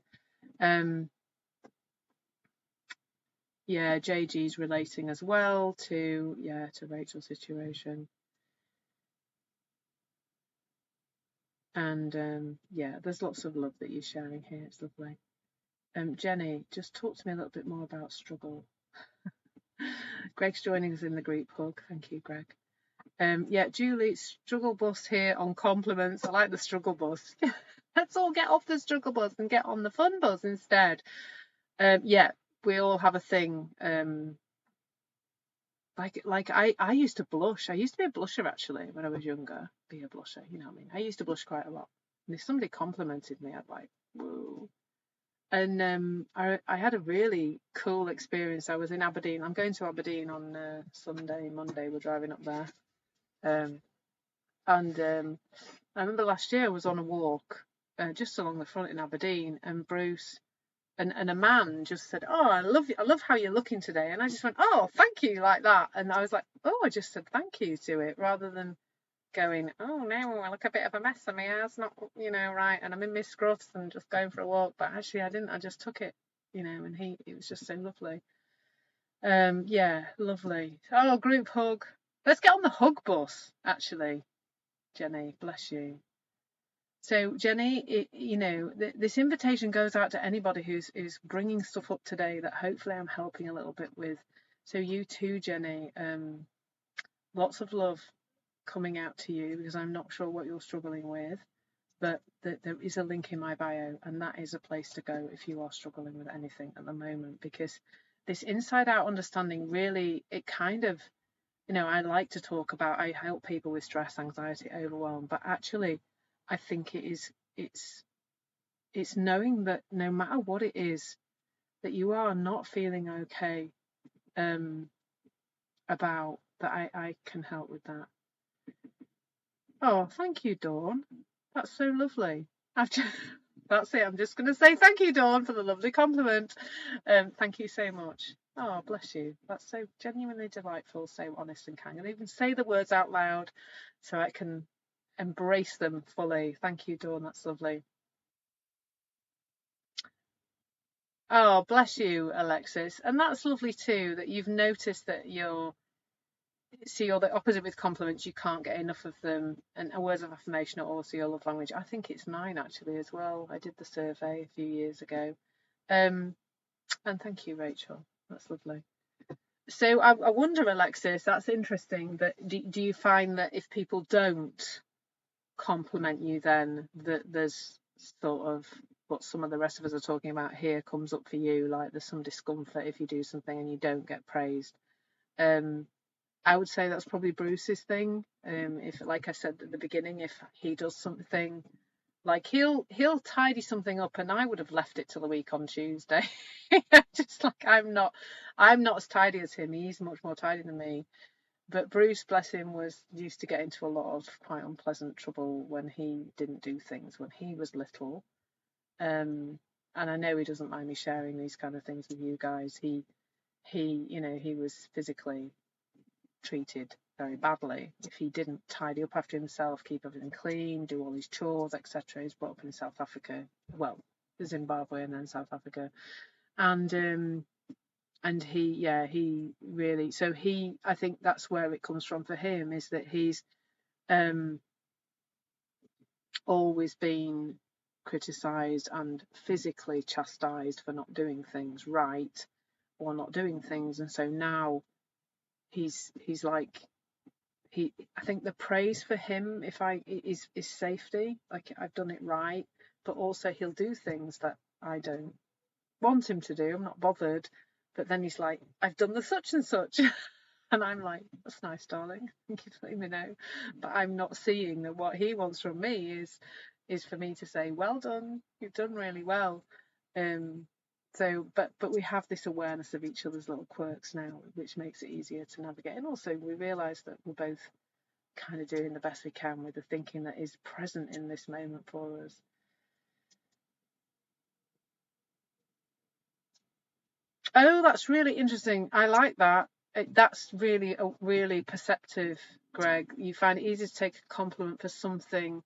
Yeah, JG's relating as well to Rachel's situation. And there's lots of love that you're sharing here. It's lovely. Jenny, just talk to me a little bit more about struggle. Greg's joining us in the group hug. Thank you, Greg. Julie, struggle bus here on compliments. I like the struggle bus. Let's all get off the struggle bus and get on the fun bus instead. We all have a thing. Like I used to blush. I used to be a blusher actually when I was younger. Be a blusher, you know what I mean? I used to blush quite a lot. And if somebody complimented me, I'd like, whoa. And I had a really cool experience. I was in Aberdeen. I'm going to Aberdeen on Sunday, Monday. We're driving up there. And I remember last year I was on a walk just along the front in Aberdeen, and Bruce and a man just said, "Oh, I love how you're looking today." And I just went, "Oh, thank you," like that. And I was like, "Oh," I just said thank you to it, rather than going, "Oh, no, I look a bit of a mess and my hair's not, right, and I'm in my scruffs and just going for a walk." But actually I didn't. I just took it, and it was just so lovely. Lovely. Oh, group hug. Let's get on the hug bus, actually. Jenny, bless you. So Jenny, this invitation goes out to anybody who's bringing stuff up today that hopefully I'm helping a little bit with. So you too, Jenny, lots of love coming out to you, because I'm not sure what you're struggling with, but there is a link in my bio, and that is a place to go if you are struggling with anything at the moment, because this inside out understanding really, it kind of, I like to talk about, I help people with stress, anxiety, overwhelm, but actually I think it's knowing that no matter what it is that you are not feeling okay about, that I can help with that. Oh, thank you, Dawn. That's so lovely. That's it. I'm just going to say thank you, Dawn, for the lovely compliment. Thank you so much. Oh, bless you. That's so genuinely delightful, so honest and kind. And even say the words out loud so I can embrace them fully. Thank you, Dawn. That's lovely. Oh, bless you, Alexis. And that's lovely too, that you've noticed that you're the opposite with compliments. You can't get enough of them. And words of affirmation are also your love language. I think it's mine actually as well. I did the survey a few years ago. And thank you, Rachel. That's lovely. So I wonder, Alexis, that's interesting. That do you find that if people don't compliment you, then that there's sort of what some of the rest of us are talking about here comes up for you, like there's some discomfort if you do something and you don't get praised. I would say that's probably Bruce's thing. If, like I said at the beginning, if he does something, like he'll tidy something up, and I would have left it till the week on Tuesday. Just like I'm not as tidy as him. He's much more tidy than me. But Bruce, bless him, used to get into a lot of quite unpleasant trouble when he didn't do things when he was little. And I know he doesn't mind me sharing these kind of things with you guys. He he was physically treated very badly if he didn't tidy up after himself, keep everything clean, do all his chores, etc. He's brought up in South Africa, well, Zimbabwe and then South Africa, and he really, so I think that's where it comes from for him, is that he's always been criticised and physically chastised for not doing things right or not doing things, and so now he's like, I think the praise for him is safety, like I've done it right, but also he'll do things that I don't want him to do. I'm not bothered, but then he's like, I've done the such and such. And I'm like, that's nice, darling. Thank you for letting me know. But I'm not seeing that what he wants from me is for me to say, well done, you've done really well. But we have this awareness of each other's little quirks now, which makes it easier to navigate. And also we realise that we're both kind of doing the best we can with the thinking that is present in this moment for us. Oh, that's really interesting. I like that. That's really perceptive, Greg. You find it easy to take a compliment for something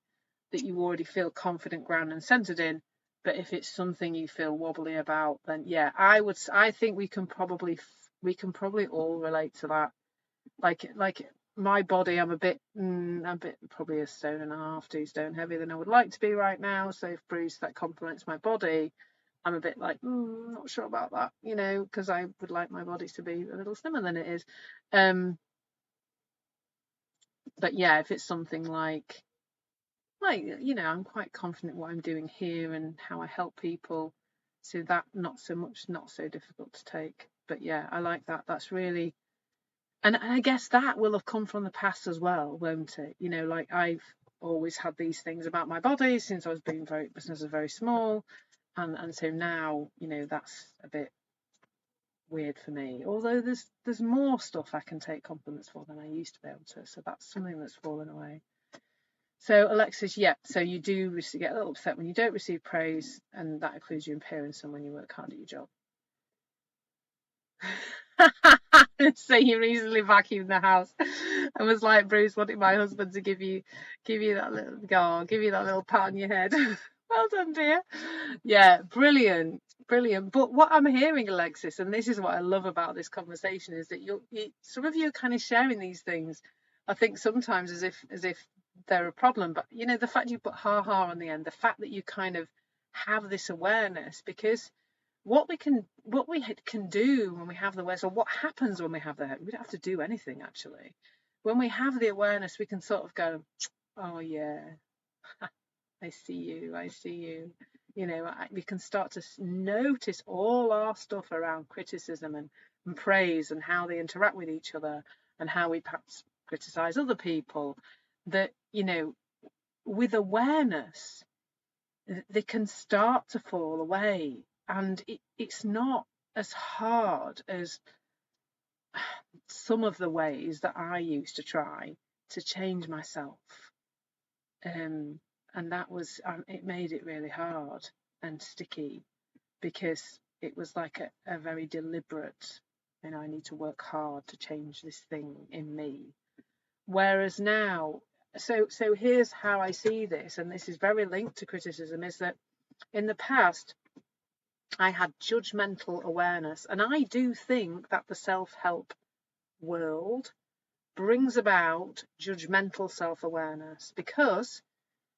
that you already feel confident, grounded, and centered in. But if it's something you feel wobbly about, then yeah, I think we can probably all relate to that. Like my body, I'm a bit probably a stone and a half, 2 stone heavier than I would like to be right now. So if Bruce, that compliments my body, I'm a bit like, not sure about that, because I would like my body to be a little slimmer than it is. But yeah, if it's something like, I'm quite confident what I'm doing here and how I help people, so that not so difficult to take. But yeah, I like that. That's really, and I guess that will have come from the past as well, won't it? Like I've always had these things about my body since I was business was very small. And so now, that's a bit weird for me. Although there's more stuff I can take compliments for than I used to be able to. So that's something that's fallen away. So Alexis, yeah, so you do get a little upset when you don't receive praise, and that includes you impairing some when you work hard at your job. So you recently vacuumed the house and was like, Bruce, wanted my husband to give you that little pat on your head. Well done, dear. Yeah, brilliant. But what I'm hearing, Alexis, and this is what I love about this conversation, is that some of you are kind of sharing these things, I think sometimes as if they're a problem, but the fact you put ha on the end, the fact that you kind of have this awareness, because what we can do when we have the awareness, or what happens when we have that, we don't have to do anything actually. When we have the awareness, we can sort of go, oh yeah, I see you. We can start to notice all our stuff around criticism and praise, and how they interact with each other, and how we perhaps criticize other people, that with awareness they can start to fall away. And it's not as hard as some of the ways that I used to try to change myself. And that was, it made it really hard and sticky, because it was like a very deliberate, I need to work hard to change this thing in me. Whereas now, so here's how I see this, and this is very linked to criticism, is that in the past, I had judgmental awareness. And I do think that the self-help world brings about judgmental self-awareness, because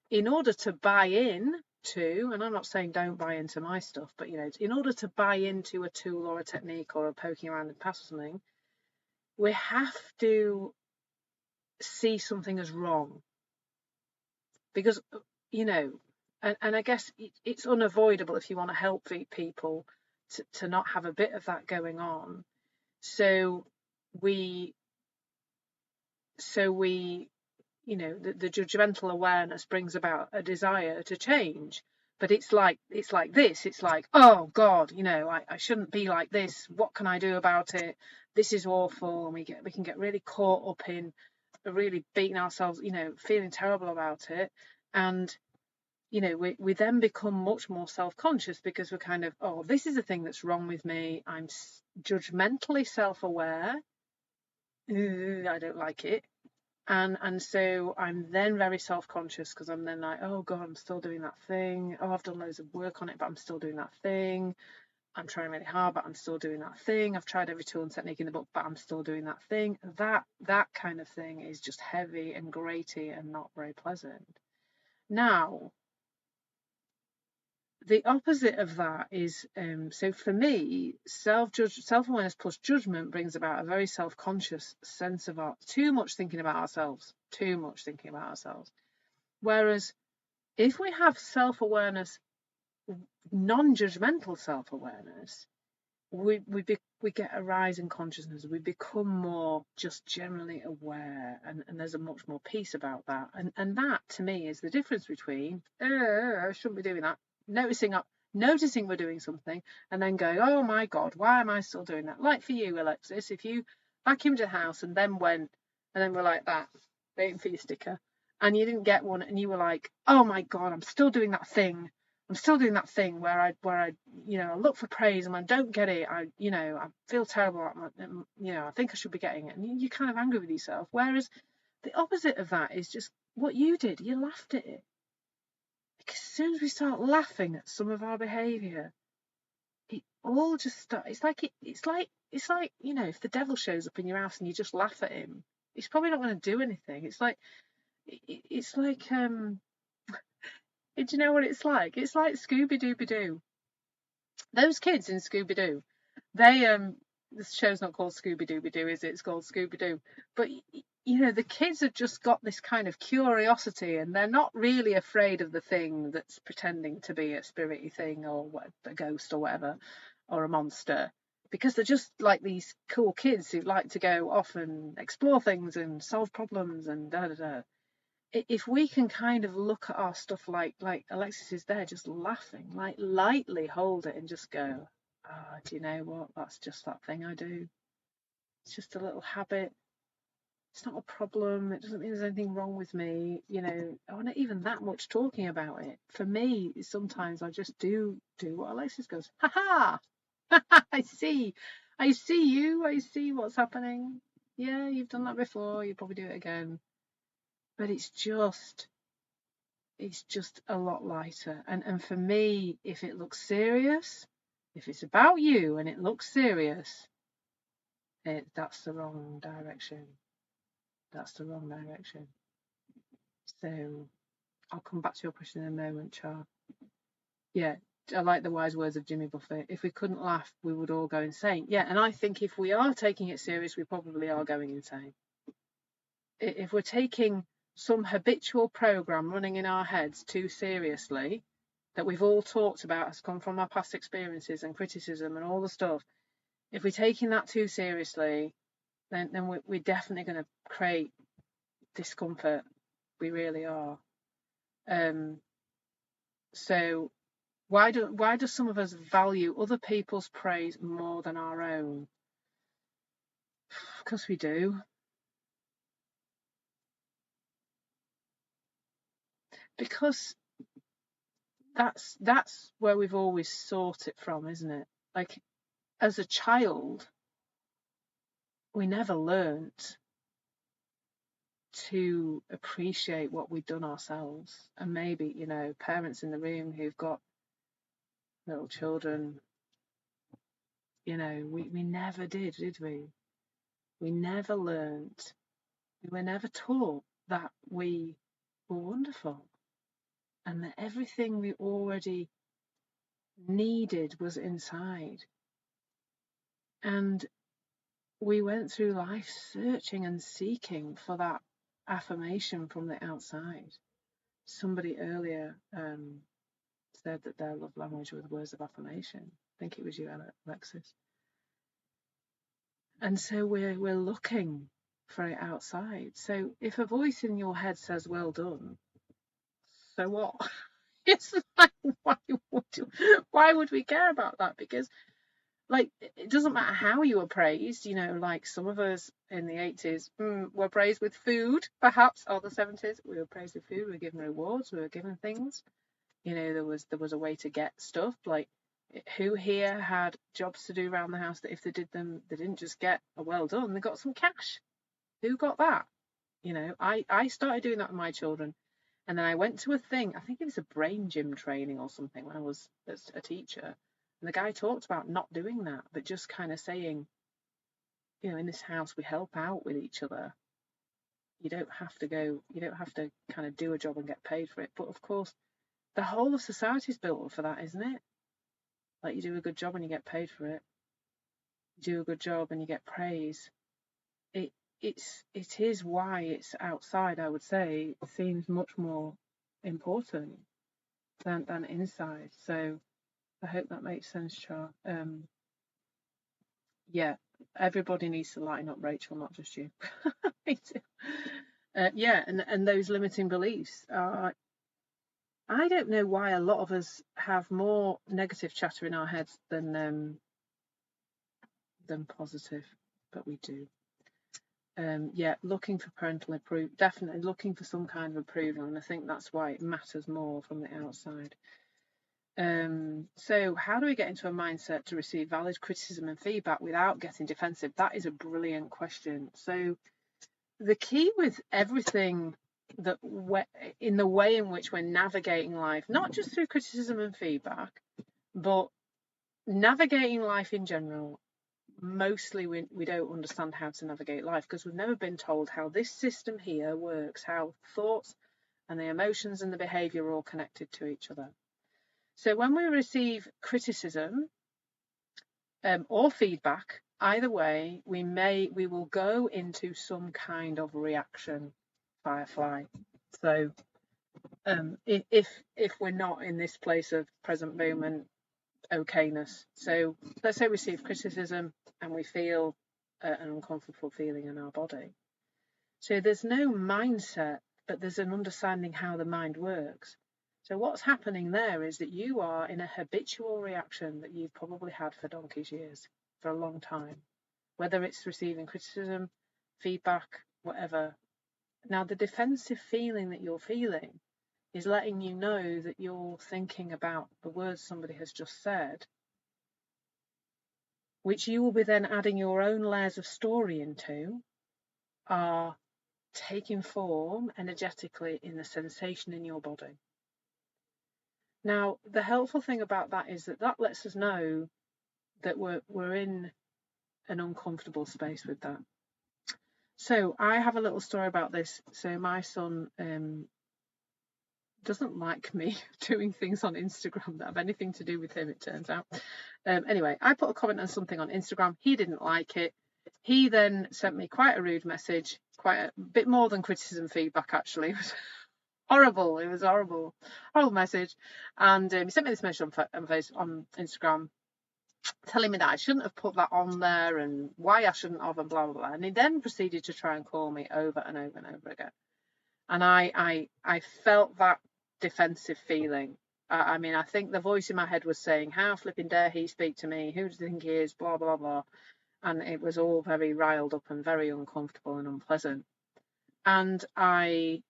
in order to buy in to, and I'm not saying don't buy into my stuff, but in order to buy into a tool or a technique or a poking around in the past or something, we have to see something as wrong. Because and I guess it's unavoidable if you want to help people to not have a bit of that going on. So we the judgmental awareness brings about a desire to change. But it's like this. It's like, oh God, I shouldn't be like this. What can I do about it? This is awful, and we can get really caught up in really beating ourselves, feeling terrible about it. And we then become much more self-conscious because we're kind of, oh, this is a thing that's wrong with me. I'm judgmentally self-aware. I don't like it. And so I'm then very self-conscious because I'm then like, oh God, I'm still doing that thing. Oh, I've done loads of work on it, but I'm still doing that thing. I'm trying really hard, but I'm still doing that thing. I've tried every tool and technique in the book, but I'm still doing that thing. That kind of thing is just heavy and grating and not very pleasant. Now, the opposite of that is, so for me, self-awareness plus judgment brings about a very self-conscious sense of too much thinking about ourselves. Whereas if we have self-awareness, non-judgmental self-awareness, we get a rise in consciousness. We become more just generally aware, and there's a much more peace about that. And that to me is the difference between I shouldn't be doing that, noticing we're doing something, and then going, oh my God, why am I still doing that? Like for you, Alexis, if you vacuumed the house and then went and then were like that, waiting for your sticker, and you didn't get one, and you were like, oh my God, I'm still doing that thing where I I look for praise, and when I don't get it, I feel terrible. I think I should be getting it, and you're kind of angry with yourself. Whereas the opposite of that is just what you did. You laughed at it. Because as soon as we start laughing at some of our behaviour, it all just starts. It's like if the devil shows up in your house and you just laugh at him, he's probably not going to do anything. It's like do you know what it's like? It's like Scooby-Dooby-Doo. Those kids in Scooby-Doo, they the show's not called Scooby-Dooby-Doo, is it? It's called Scooby-Doo. But the kids have just got this kind of curiosity, and they're not really afraid of the thing that's pretending to be a spirity thing or a ghost or whatever, or a monster, because they're just like these cool kids who like to go off and explore things and solve problems and da da da. If we can kind of look at our stuff like Alexis is there just laughing, like lightly hold it and just go, do you know what? That's just that thing I do. It's just a little habit. It's not a problem. It doesn't mean there's anything wrong with me. I'm not even that much talking about it. For me, sometimes I just do what Alexis goes, ha ha, I see you. I see what's happening. Yeah, you've done that before. You probably do it again. But it's just a lot lighter. And for me, if it looks serious, if it's about you and it looks serious, that's the wrong direction. So I'll come back to your question in a moment, Char. Yeah, I like the wise words of Jimmy Buffett. If we couldn't laugh, we would all go insane. Yeah, and I think if we are taking it serious, we probably are going insane. If we're taking some habitual program running in our heads too seriously, that we've all talked about has come from our past experiences and criticism and all the stuff, if we're taking that too seriously, then we're definitely going to create discomfort. We really are. So why do some of us value other people's praise more than our own? Because we do. Because that's where we've always sought it from, isn't it? Like, as a child, we never learnt to appreciate what we've done ourselves. And maybe, parents in the room who've got little children, we never did we? We never learnt, we were never taught that we were wonderful and that everything we already needed was inside. And we went through life searching and seeking for that affirmation from the outside. Somebody earlier said that their love language was words of affirmation. I think it was you, Alexis. And so we're looking for it outside. So if a voice in your head says well done, so what? It's like, why would we care about that? Because it doesn't matter how you were praised. Like some of us in the 80s were praised with food, perhaps, or the 70s. We were praised with food, we were given rewards, we were given things. You know, there was a way to get stuff. Like, who here had jobs to do around the house that if they did them, they didn't just get a well done, they got some cash? Who got that? You know, I started doing that with my children. And then I went to a thing, I think it was a brain gym training or something when I was a teacher. And the guy talked about not doing that, but just kind of saying, you know, in this house, we help out with each other. You don't have to kind of do a job and get paid for it. But of course, the whole of society's built up for that, isn't it? Like, you do a good job and you get paid for it. You do a good job and you get praise. It it is why it's outside, I would say, seems much more important than inside. So I hope that makes sense, Char. Yeah, everybody needs to lighten up, Rachel, not just you. Me too. Yeah, and those limiting beliefs are. I don't know why a lot of us have more negative chatter in our heads than positive, but we do. Yeah, looking for parental approval, definitely looking for some kind of approval, and I think that's why it matters more from the outside. So how do we get into a mindset to receive valid criticism and feedback without getting defensive? That is a brilliant question. So the key with everything that in the way in which we're navigating life, not just through criticism and feedback, but navigating life in general, mostly we don't understand how to navigate life because we've never been told how this system here works, how thoughts and the emotions and the behavior are all connected to each other. So when we receive criticism or feedback, either way, we will go into some kind of reaction, firefly. So if we're not in this place of present moment okayness, so let's say we receive criticism and we feel an uncomfortable feeling in our body. So there's no mindset, but there's an understanding how the mind works. So what's happening there is that you are in a habitual reaction that you've probably had for donkey's years, for a long time, whether it's receiving criticism, feedback, whatever. Now, the defensive feeling that you're feeling is letting you know that you're thinking about the words somebody has just said, which you will be then adding your own layers of story into, are taking form energetically in the sensation in your body. Now, the helpful thing about that is that lets us know that we're in an uncomfortable space with that. So I have a little story about this. So my son doesn't like me doing things on Instagram that have anything to do with him, it turns out. Anyway, I put a comment on something on Instagram. He didn't like it. He then sent me quite a rude message, quite a bit more than criticism feedback, actually. It was horrible. It was horrible message. And he sent me this message on Instagram telling me that I shouldn't have put that on there and why I shouldn't have and blah, blah, blah. And he then proceeded to try and call me over and over and over again. And I felt that defensive feeling. I mean, I think the voice in my head was saying, how flipping dare he speak to me? Who does he think he is? Blah, blah, blah. And it was all very riled up and very uncomfortable and unpleasant. And I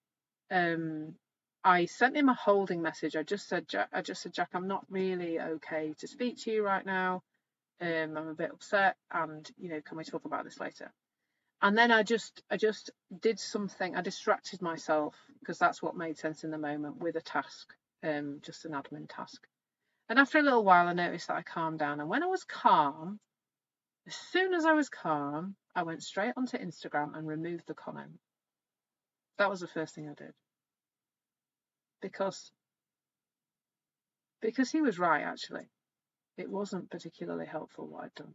sent him a holding message. I just said, Jack, I'm not really okay to speak to you right now. I'm a bit upset, and can we talk about this later? And then I just did something. I distracted myself because that's what made sense in the moment with a task, just an admin task. And after a little while, I noticed that I calmed down. And when I was calm, as soon as I was calm, I went straight onto Instagram and removed the comment. That was the first thing I did. Because he was right, actually. It wasn't particularly helpful what I'd done.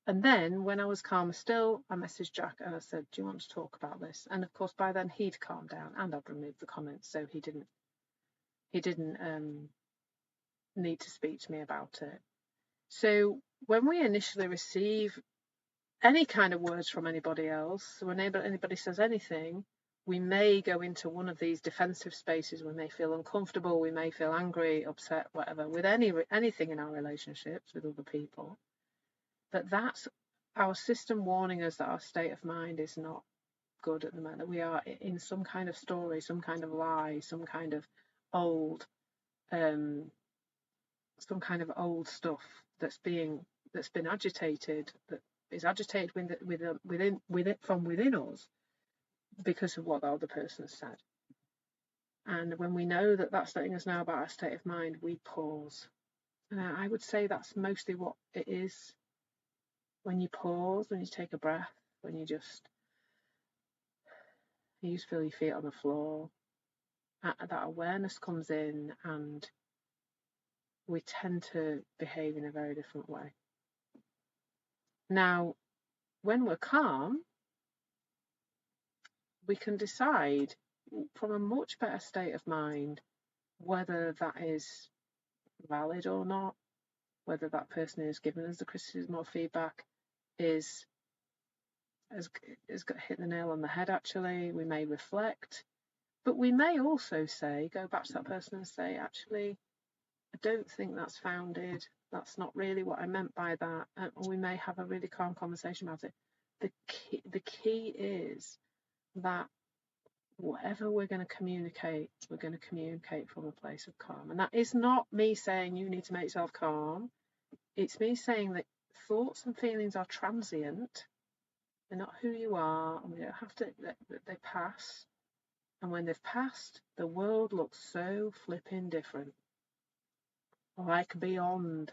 And then when I was calmer still, I messaged Jack and I said, do you want to talk about this? And of course, by then he'd calmed down and I'd removed the comments, so he didn't need to speak to me about it. So when we initially receive any kind of words from anybody else, when anybody says anything, we may go into one of these defensive spaces. We may feel uncomfortable, we may feel angry, upset, whatever, with anything in our relationships with other people. But that's our system warning us that our state of mind is not good at the moment. We are in some kind of story, some kind of lie, some kind of old some kind of old stuff that's been agitated, that is agitated from within us because of what the other person said. And when we know that that's letting us know about our state of mind, we pause. And I would say that's mostly what it is. When you pause, when you take a breath, when you just feel your feet on the floor, that awareness comes in, and we tend to behave in a very different way. Now, when we're calm, we can decide from a much better state of mind whether that is valid or not, whether that person who's given us the criticism or feedback has hit the nail on the head. Actually, we may reflect, but we may also go back to that person and say, actually, I don't think that's founded. That's not really what I meant by that. And we may have a really calm conversation about it. The key is that whatever we're going to communicate from a place of calm. And that is not me saying you need to make yourself calm. It's me saying that thoughts and feelings are transient. They're not who you are, and we don't have to, they pass. And when they've passed, the world looks so flipping different. Like beyond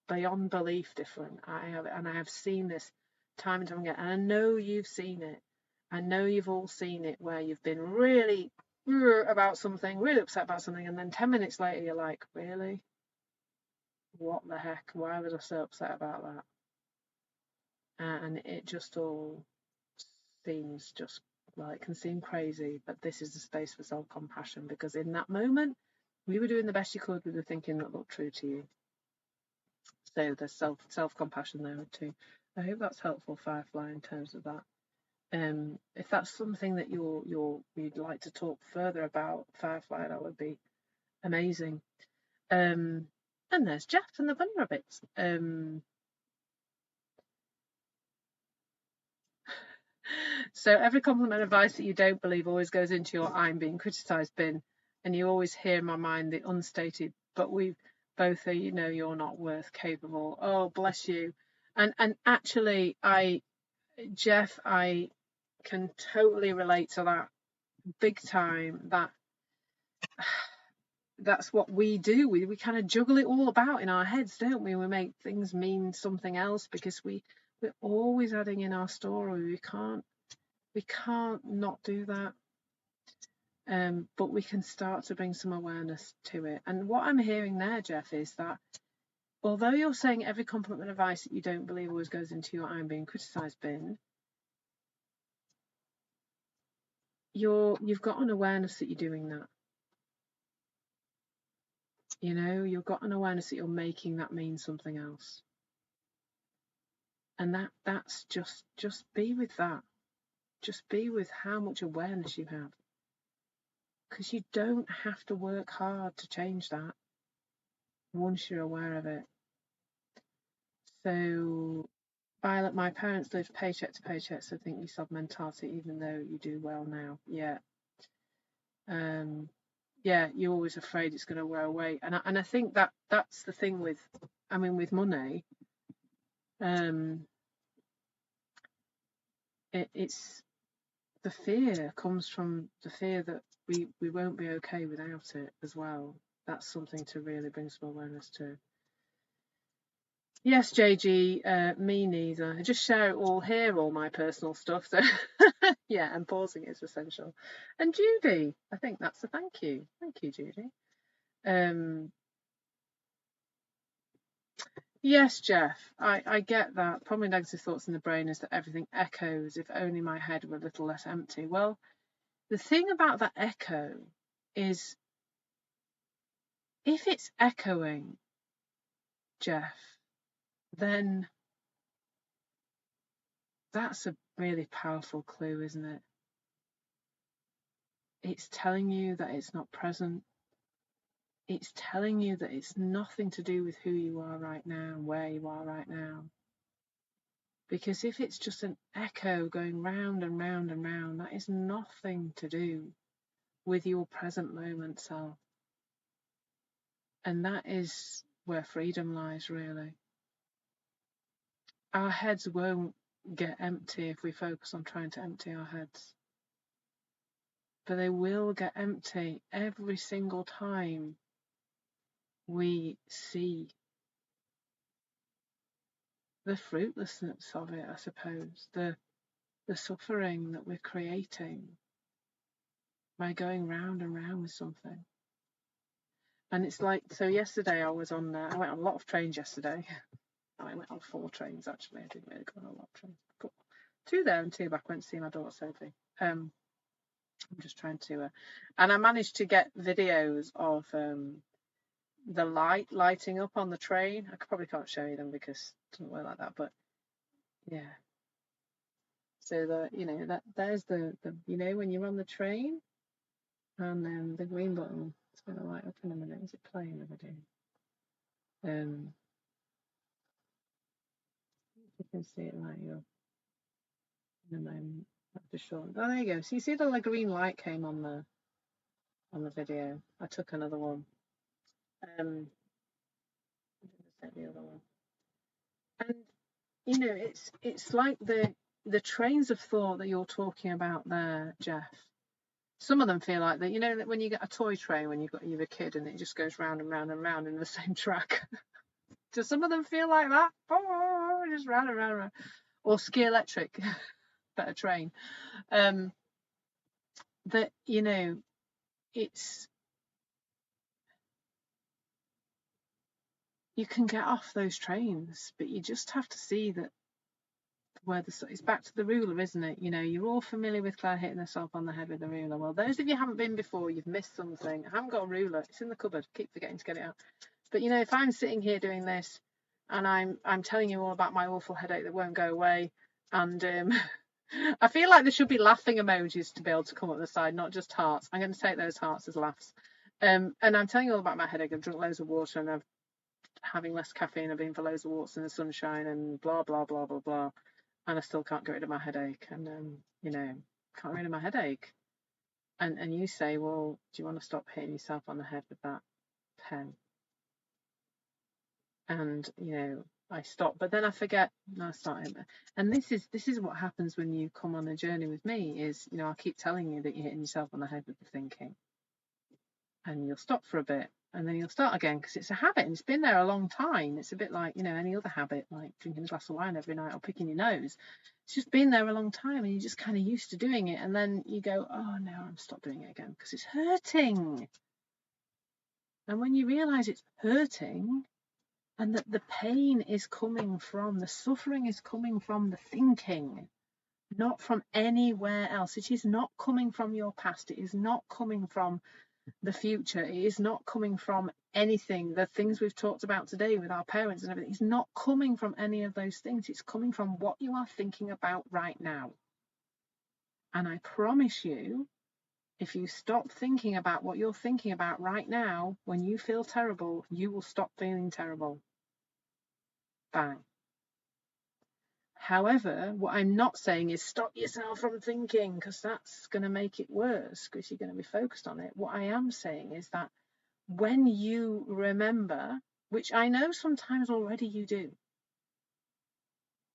belief different. I have seen this time and time again, and I know you've seen it. I know you've all seen it, where you've been really about something, really upset about something, and then 10 minutes later you're like, really? What the heck? Why was I so upset about that? And it just all seems just, well, it can seem crazy, but this is the space for self-compassion, because in that moment we were doing the best you could with the thinking that looked true to you. So there's self-compassion there too. I hope that's helpful, Firefly, in terms of that. If that's something that you'd like to talk further about, Firefly, that would be amazing. And there's Jeff and the bunny rabbits. So every compliment advice that you don't believe always goes into your I'm being criticised bin, and you always hear in my mind the unstated, but we both are, you're not worth capable. Oh, bless you. And actually, Jeff, I can totally relate to that big time. That's what we do. We kind of juggle it all about in our heads, don't we? We make things mean something else because we're always adding in our story. We can't not do that. But we can start to bring some awareness to it. And what I'm hearing there, Jeff, is that although you're saying every compliment advice that you don't believe always goes into your I'm being criticised bin, you've got an awareness that you're doing that. You've got an awareness that you're making that mean something else. And that's just be with that. Just be with how much awareness you have. Because you don't have to work hard to change that once you're aware of it. So, Violet, my parents lived paycheck to paycheck, so think you sub mentality, even though you do well now. Yeah. Yeah, you're always afraid it's going to wear away. And I think that's the thing with money. It's the fear comes from the fear that we won't be okay without it as well. That's something to really bring some awareness to. Yes, JG, me neither. I just share it all here, all my personal stuff. So yeah, and pausing is essential. And Judy, I think that's a thank you. Thank you, Judy. Yes, Jeff, I get that. Probably negative thoughts in the brain is that everything echoes. If only my head were a little less empty. Well, the thing about that echo is if it's echoing, Jeff, then that's a really powerful clue, isn't it? It's telling you that it's not present. It's telling you that it's nothing to do with who you are right now and where you are right now. Because if it's just an echo going round and round and round, that is nothing to do with your present moment self. And that is where freedom lies, really. Our heads won't get empty if we focus on trying to empty our heads. But they will get empty every single time we see the fruitlessness of it, I suppose, the suffering that we're creating by going round and round with something. And it's like, so yesterday I went on a lot of trains yesterday. I went on 4 trains, actually. I didn't really go on a lot of trains. But 2 there and 2 back. I went to see my daughter Sophie. I'm just trying to, and I managed to get videos of the lighting up on the train. I probably can't show you them because it doesn't work like that, but yeah. So there's the when you're on the train and then the green button, it's going to light up in a minute. Is it playing the video? You can see it lighting up in a moment. Just short. Oh, there you go. So you see the green light came on the video. I took another one. I'm going to take the other one. And it's like the trains of thought that you're talking about there, Jeff. Some of them feel like that. That when you get a toy train when you're a kid and it just goes round and round and round in the same track. Do some of them feel like that? Oh, just round and round and round. Or Ski Electric, better train. That it's, you can get off those trains, but you just have to see that it's back to the ruler, isn't it? You're all familiar with Claire hitting herself on the head with the ruler. Well, those of you who haven't been before, you've missed something. I haven't got a ruler. It's in the cupboard. Keep forgetting to get it out. But if I'm sitting here doing this and I'm telling you all about my awful headache that won't go away, and I feel like there should be laughing emojis to be able to come up the side, not just hearts. I'm going to take those hearts as laughs. And I'm telling you all about my headache. I've drunk loads of water and I'm having less caffeine. I've been for loads of walks in the sunshine and blah, blah, blah, blah, blah. And I still can't get rid of my headache. And, can't get rid of my headache. And you say, well, do you want to stop hitting yourself on the head with that pen? And, I stop, but then I forget. No, I start. And this is what happens when you come on a journey with me is, I keep telling you that you're hitting yourself on the head with the thinking. And you'll stop for a bit and then you'll start again because it's a habit and it's been there a long time. It's a bit like, any other habit, like drinking a glass of wine every night or picking your nose. It's just been there a long time and you're just kind of used to doing it. And then you go, oh no, I'm stop doing it again because it's hurting. And when you realise it's hurting and that the pain is coming from, the suffering is coming from the thinking, not from anywhere else. It is not coming from your past. It is not coming from the future. It is not coming from anything. The things we've talked about today with our parents and everything is not coming from any of those things. It's coming from what you are thinking about right now. And I promise you, if you stop thinking about what you're thinking about right now, when you feel terrible, you will stop feeling terrible. Bang. However, what I'm not saying is stop yourself from thinking, because that's going to make it worse because you're going to be focused on it. What I am saying is that when you remember, which I know sometimes already you do,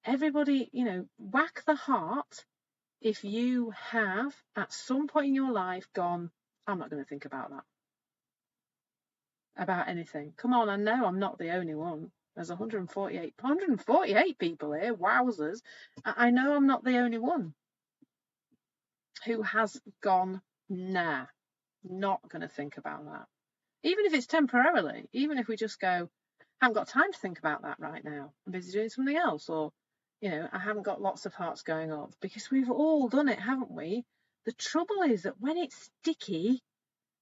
everybody, whack the heart if you have at some point in your life gone, I'm not going to think about that, about anything. Come on, I know I'm not the only one. There's 148 people here, wowzers. I know I'm not the only one who has gone, nah, not going to think about that. Even if it's temporarily, even if we just go, I haven't got time to think about that right now. I'm busy doing something else, or, I haven't got lots of hearts going up, because we've all done it, haven't we? The trouble is that when it's sticky,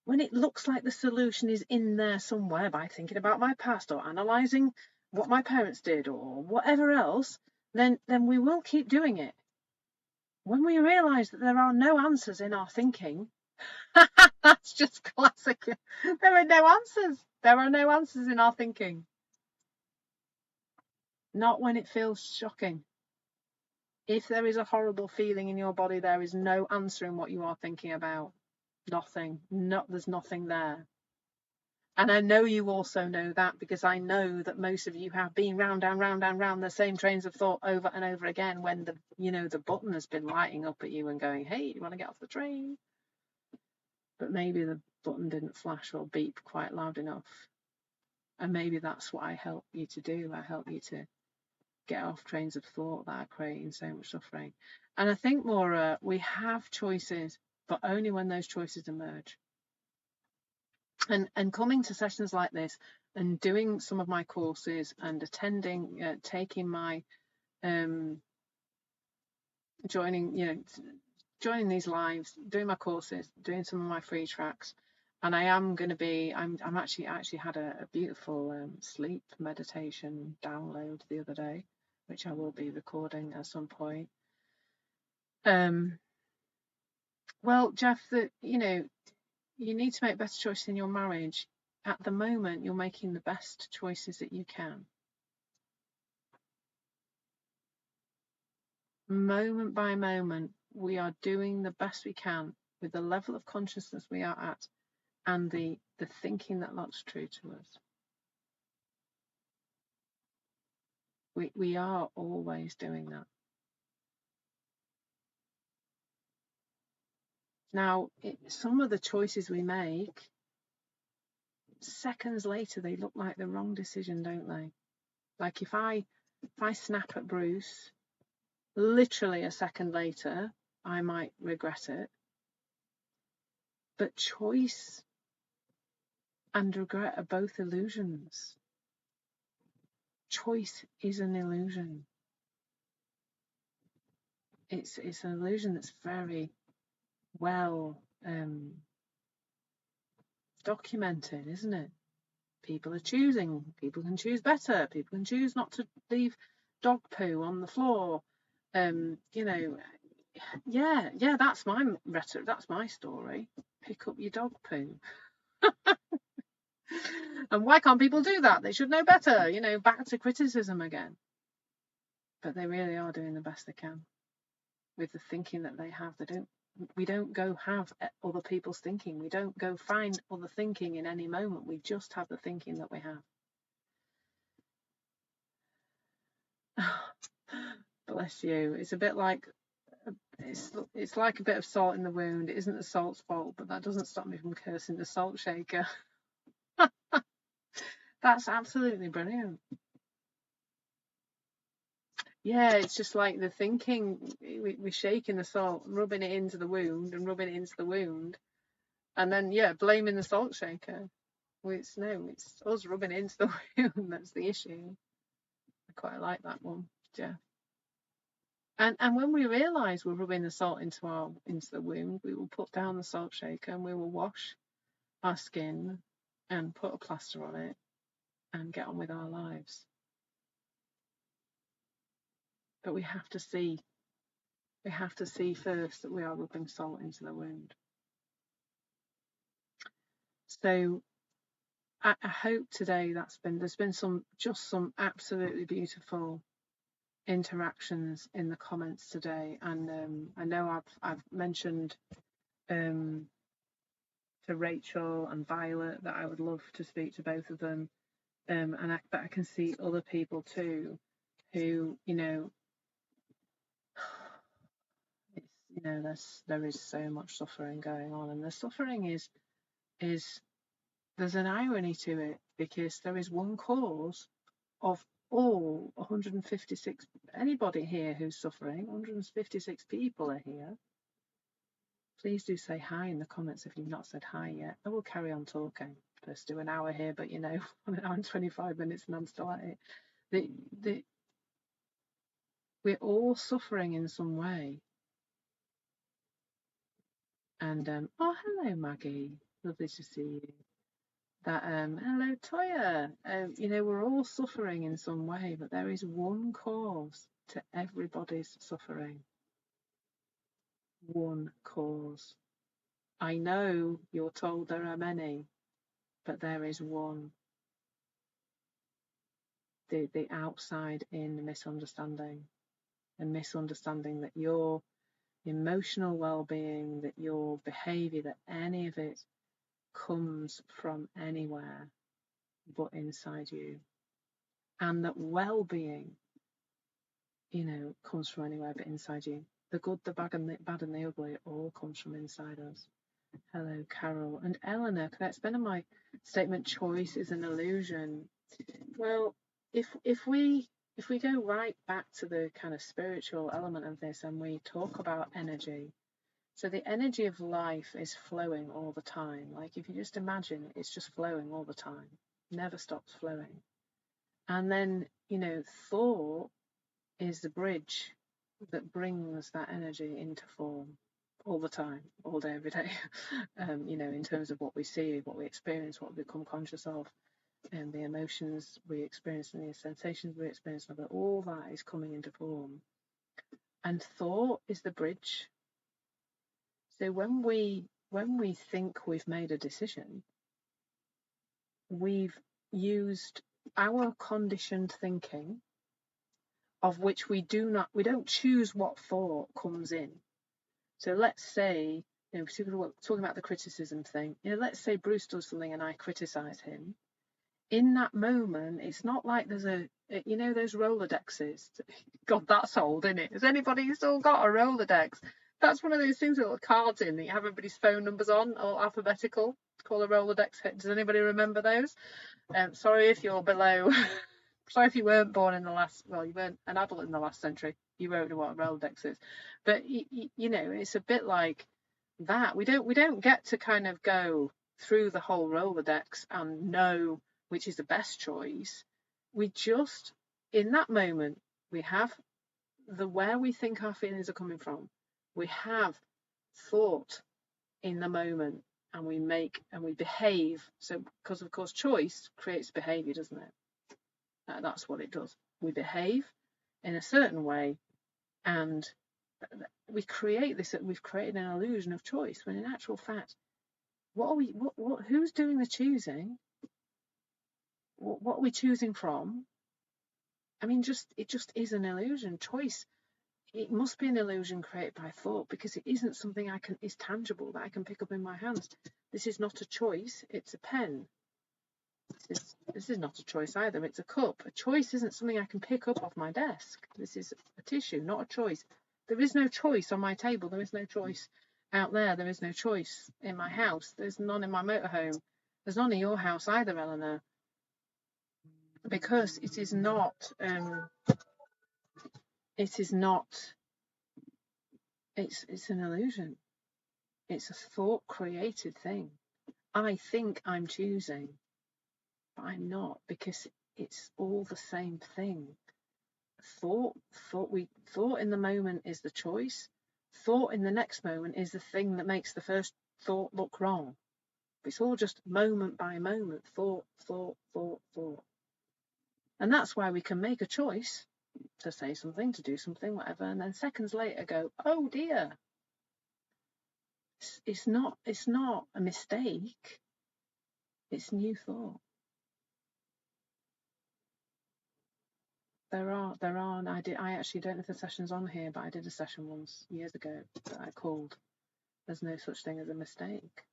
when it looks like the solution is in there somewhere by thinking about my past or analysing what my parents did or whatever else, then we will keep doing it. When we realise that there are no answers in our thinking, that's just classic. There are no answers. There are no answers in our thinking. Not when it feels shocking. If there is a horrible feeling in your body, there is no answer in what you are thinking about. Nothing. There's nothing there. And I know you also know that, because I know that most of you have been round and round and round the same trains of thought over and over again, when the button has been lighting up at you and going, hey, you want to get off the train? But maybe the button didn't flash or beep quite loud enough. And maybe that's what I help you to do. I help you to get off trains of thought that are creating so much suffering. And I think, Maura, we have choices, but only when those choices emerge. And coming to sessions like this and doing some of my courses and attending, taking my, joining these lives, doing my courses, doing some of my free tracks. And I am going to be, I'm actually had a beautiful sleep meditation download the other day, which I will be recording at some point. Well, Jeff, you need to make better choices in your marriage. At the moment, you're making the best choices that you can. Moment by moment, we are doing the best we can with the level of consciousness we are at and the thinking that looks true to us. We are always doing that. Now, some of the choices we make, seconds later, they look like the wrong decision, don't they? Like if I snap at Bruce, literally a second later, I might regret it. But choice and regret are both illusions. Choice is an illusion. It's an illusion that's very well documented, isn't it? People are choosing. People can choose better. People can choose not to leave dog poo on the floor. Yeah, that's my rhetoric. That's my story. Pick up your dog poo. And why can't people do that? They should know better. Back to criticism again. But they really are doing the best they can with the thinking that they have. We don't go have other people's thinking. We don't go find other thinking in any moment. We just have the thinking that we have. Bless you. It's a bit like it's like a bit of salt in the wound. It isn't the salt's fault, but that doesn't stop me from cursing the salt shaker. That's absolutely brilliant. Yeah, it's just like the thinking. We're shaking the salt, rubbing it into the wound, and then blaming the salt shaker. It's us rubbing it into the wound that's the issue. I quite like that one, Jeff. And when we realise we're rubbing the salt into the wound, we will put down the salt shaker and we will wash our skin and put a plaster on it and get on with our lives. But we have to see first that we are rubbing salt into the wound. So I hope today there's been some absolutely beautiful interactions in the comments today, and I know I've mentioned to Rachel and Violet that I would love to speak to both of them, but I can see other people too who there is so much suffering going on, and the suffering is there's an irony to it, because there is one cause of all 156, anybody here who's suffering, 156 people are here. Please do say hi in the comments if you've not said hi yet. I will carry on talking. I'm supposed to do an hour here, but I'm an hour and 25 minutes and I'm still at it. We're all suffering in some way. And oh, hello Maggie, lovely to see you. Hello Toya. We're all suffering in some way, but there is one cause to everybody's suffering. One cause. I know you're told there are many, but there is one. The outside in misunderstanding, and misunderstanding that your emotional well-being, that your behavior, that any of it comes from anywhere but inside you, and that well-being, comes from anywhere but inside you. The good, the bad, and the ugly, it all comes from inside us. Hello, Carol. And Eleanor, can I expand on my statement, choice is an illusion? Well, if we go right back to the kind of spiritual element of this, and we talk about energy, so the energy of life is flowing all the time. Like if you just imagine, it's just flowing all the time, never stops flowing. And then, thought is the bridge that brings that energy into form all the time, all day, every day, in terms of what we see, what we experience, what we become conscious of, and the emotions we experience and the sensations we experience, all that is coming into form. And thought is the bridge. So when we think we've made a decision, we've used our conditioned thinking, of which we don't choose what thought comes in. So let's say, particularly talking about the criticism thing, let's say Bruce does something and I criticize him. In that moment, it's not like there's those Rolodexes. God, that's old, isn't it? Has anybody still got a Rolodex? That's one of those things with little cards in that you have everybody's phone numbers on, all alphabetical, called a Rolodex. Does anybody remember those? Sorry if you're below. Sorry if you weren't born in you weren't an adult in the last century. You won't know what a Rolodex is. But, it's a bit like that. We don't get to kind of go through the whole Rolodex and know which is the best choice. We just, in that moment, we have where we think our feelings are coming from. We have thought in the moment, and we behave. So, because of course, choice creates behavior, doesn't it? That's what it does. We behave in a certain way, and we've created an illusion of choice, when in actual fact, who's doing the choosing? What are we choosing from? I mean, it just is an illusion. Choice, it must be an illusion created by thought, because it isn't something is tangible that I can pick up in my hands. This is not a choice, it's a pen. This is not a choice either, it's a cup. A choice isn't something I can pick up off my desk. This is a tissue, not a choice. There is no choice on my table, there is no choice out there is no choice in my house, there's none in my motorhome, there's none in your house either, Eleanor, because it is not it's an illusion. It's a thought created thing. I think I'm choosing, but I'm not, because it's all the same thing. Thought in the moment is the choice. Thought in the next moment is the thing that makes the first thought look wrong. It's all just moment by moment, thought. And that's why we can make a choice to say something, to do something, whatever, and then seconds later go, oh dear, it's not a mistake, it's new thought. There are, and I actually don't know if the session's on here, but I did a session once years ago that I called There's No Such Thing as a Mistake.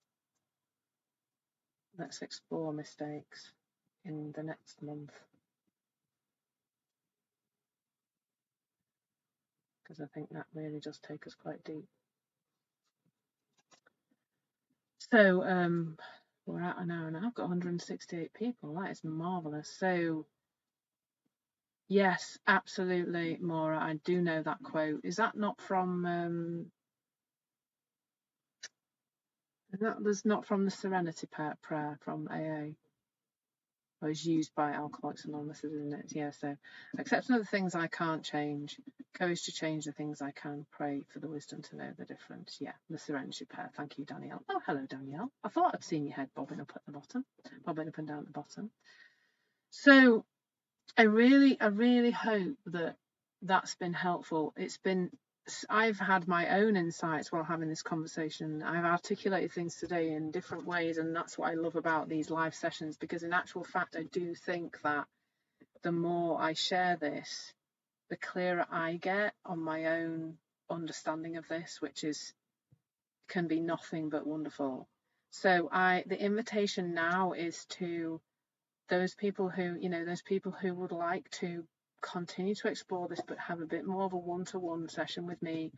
Let's explore mistakes in the next month, because I think that really does take us quite deep. So we're at an hour now. I've got 168 people. That is marvellous. So yes, absolutely, Maura. I do know that quote. Is that not from there's not from the Serenity Prayer from AA? Or is used by Alcoholics Anonymous, isn't it? Yeah, so accepting of the things I can't change, courage to change the things I can, pray for the wisdom to know the difference. Yeah, the Serenity Prayer. Thank you, Danielle. Oh, hello, Danielle. I thought I'd seen your head bobbing up and down at the bottom. So I really hope that that's been helpful. I've had my own insights while having this conversation. I've articulated things today in different ways, and that's what I love about these live sessions, because in actual fact, I do think that the more I share this, the clearer I get on my own understanding of this, which can be nothing but wonderful. So the invitation now is to those people who, those people who would like to continue to explore this, but have a bit more of a one-to-one session with me.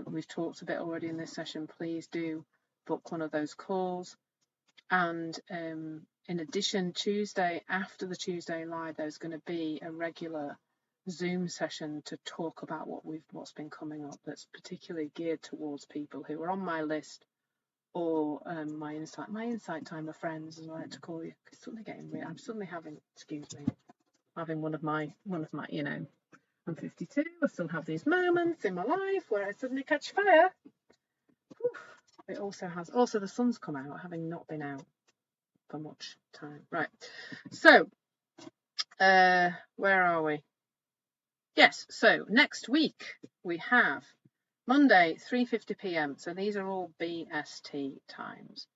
We've talked a bit already in this session. Please do book one of those calls. And in addition, Tuesday, after the Tuesday live, there's going to be a regular Zoom session to talk about what's been coming up that's particularly geared towards people who are on my list, or my insight timer friends, as I like to call you. I'm suddenly having, having one of my, I'm 52. I still have these moments in my life where I suddenly catch fire. It also the sun's come out, having not been out for much time. Right. So, where are we? Yes. So next week we have Monday, 3:50 p.m. So these are all BST times,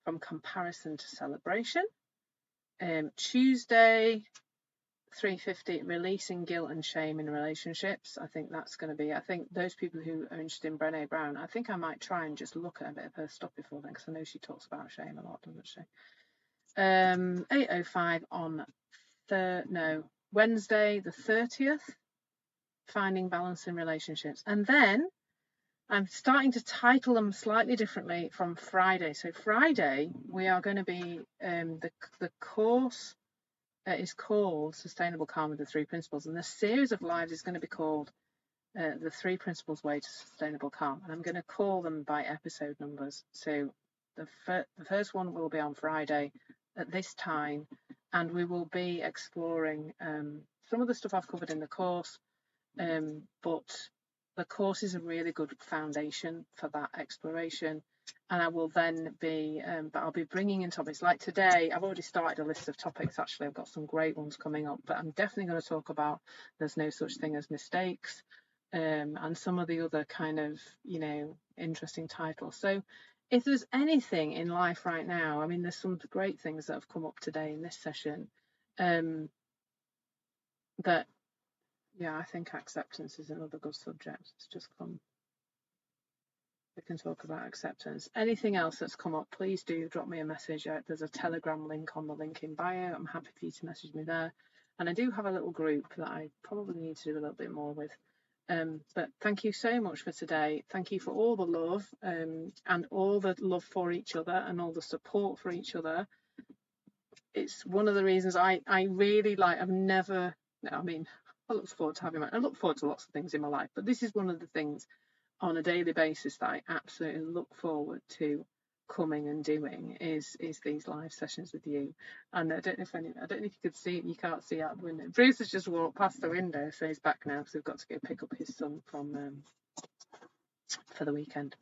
from comparison to celebration. Tuesday, 3:50, releasing guilt and shame in relationships. I think that's going to be, I think those people who are interested in Brené Brown, I think I might try and just look at a bit of her stuff before then, because I know she talks about shame a lot, doesn't she? 8:05 on Wednesday the 30th, finding balance in relationships. And then I'm starting to title them slightly differently from Friday. So Friday we are going to be the course is called Sustainable Calm with the Three Principles, and the series of lives is going to be called The Three Principles Way to Sustainable Calm, and I'm going to call them by episode numbers. So the first one will be on Friday at this time, and we will be exploring some of the stuff I've covered in the course, but the course is a really good foundation for that exploration. And I will then be, but I'll be bringing in topics like today. I've already started a list of topics, actually. I've got some great ones coming up, but I'm definitely going to talk about there's no such thing as mistakes, and some of the other kind of, interesting titles. So if there's anything in life right now, I mean, there's some great things that have come up today in this session, that, yeah, I think acceptance is another good subject. It's just come. We can talk about acceptance. Anything else that's come up, please do drop me a message. There's a Telegram link on the link in bio. I'm happy for you to message me there. And I do have a little group that I probably need to do a little bit more with. But thank you so much for today. Thank you for all the love, and all the love for each other and all the support for each other. It's one of the reasons I really like, I look forward to lots of things in my life, but this is one of the things on a daily basis that I absolutely look forward to coming and doing is these live sessions with you. And I don't know if you could see it. You can't see out the window. Bruce has just walked past the window, so he's back now because we've got to go pick up his son from for the weekend.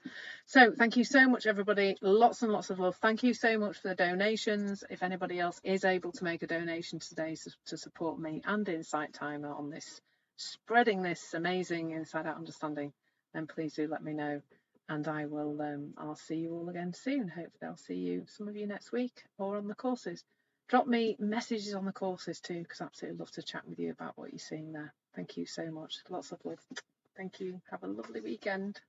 So thank you so much, everybody. Lots and lots of love. Thank you so much for the donations. If anybody else is able to make a donation today to support me and Insight Timer on this, spreading this amazing inside out understanding, then please do let me know, and I will I'll see you all again soon. Hopefully I'll see some of you next week, or on the courses. Drop me messages on the courses too, because I absolutely love to chat with you about what you're seeing there. Thank you so much. Lots of love. Thank you. Have a lovely weekend.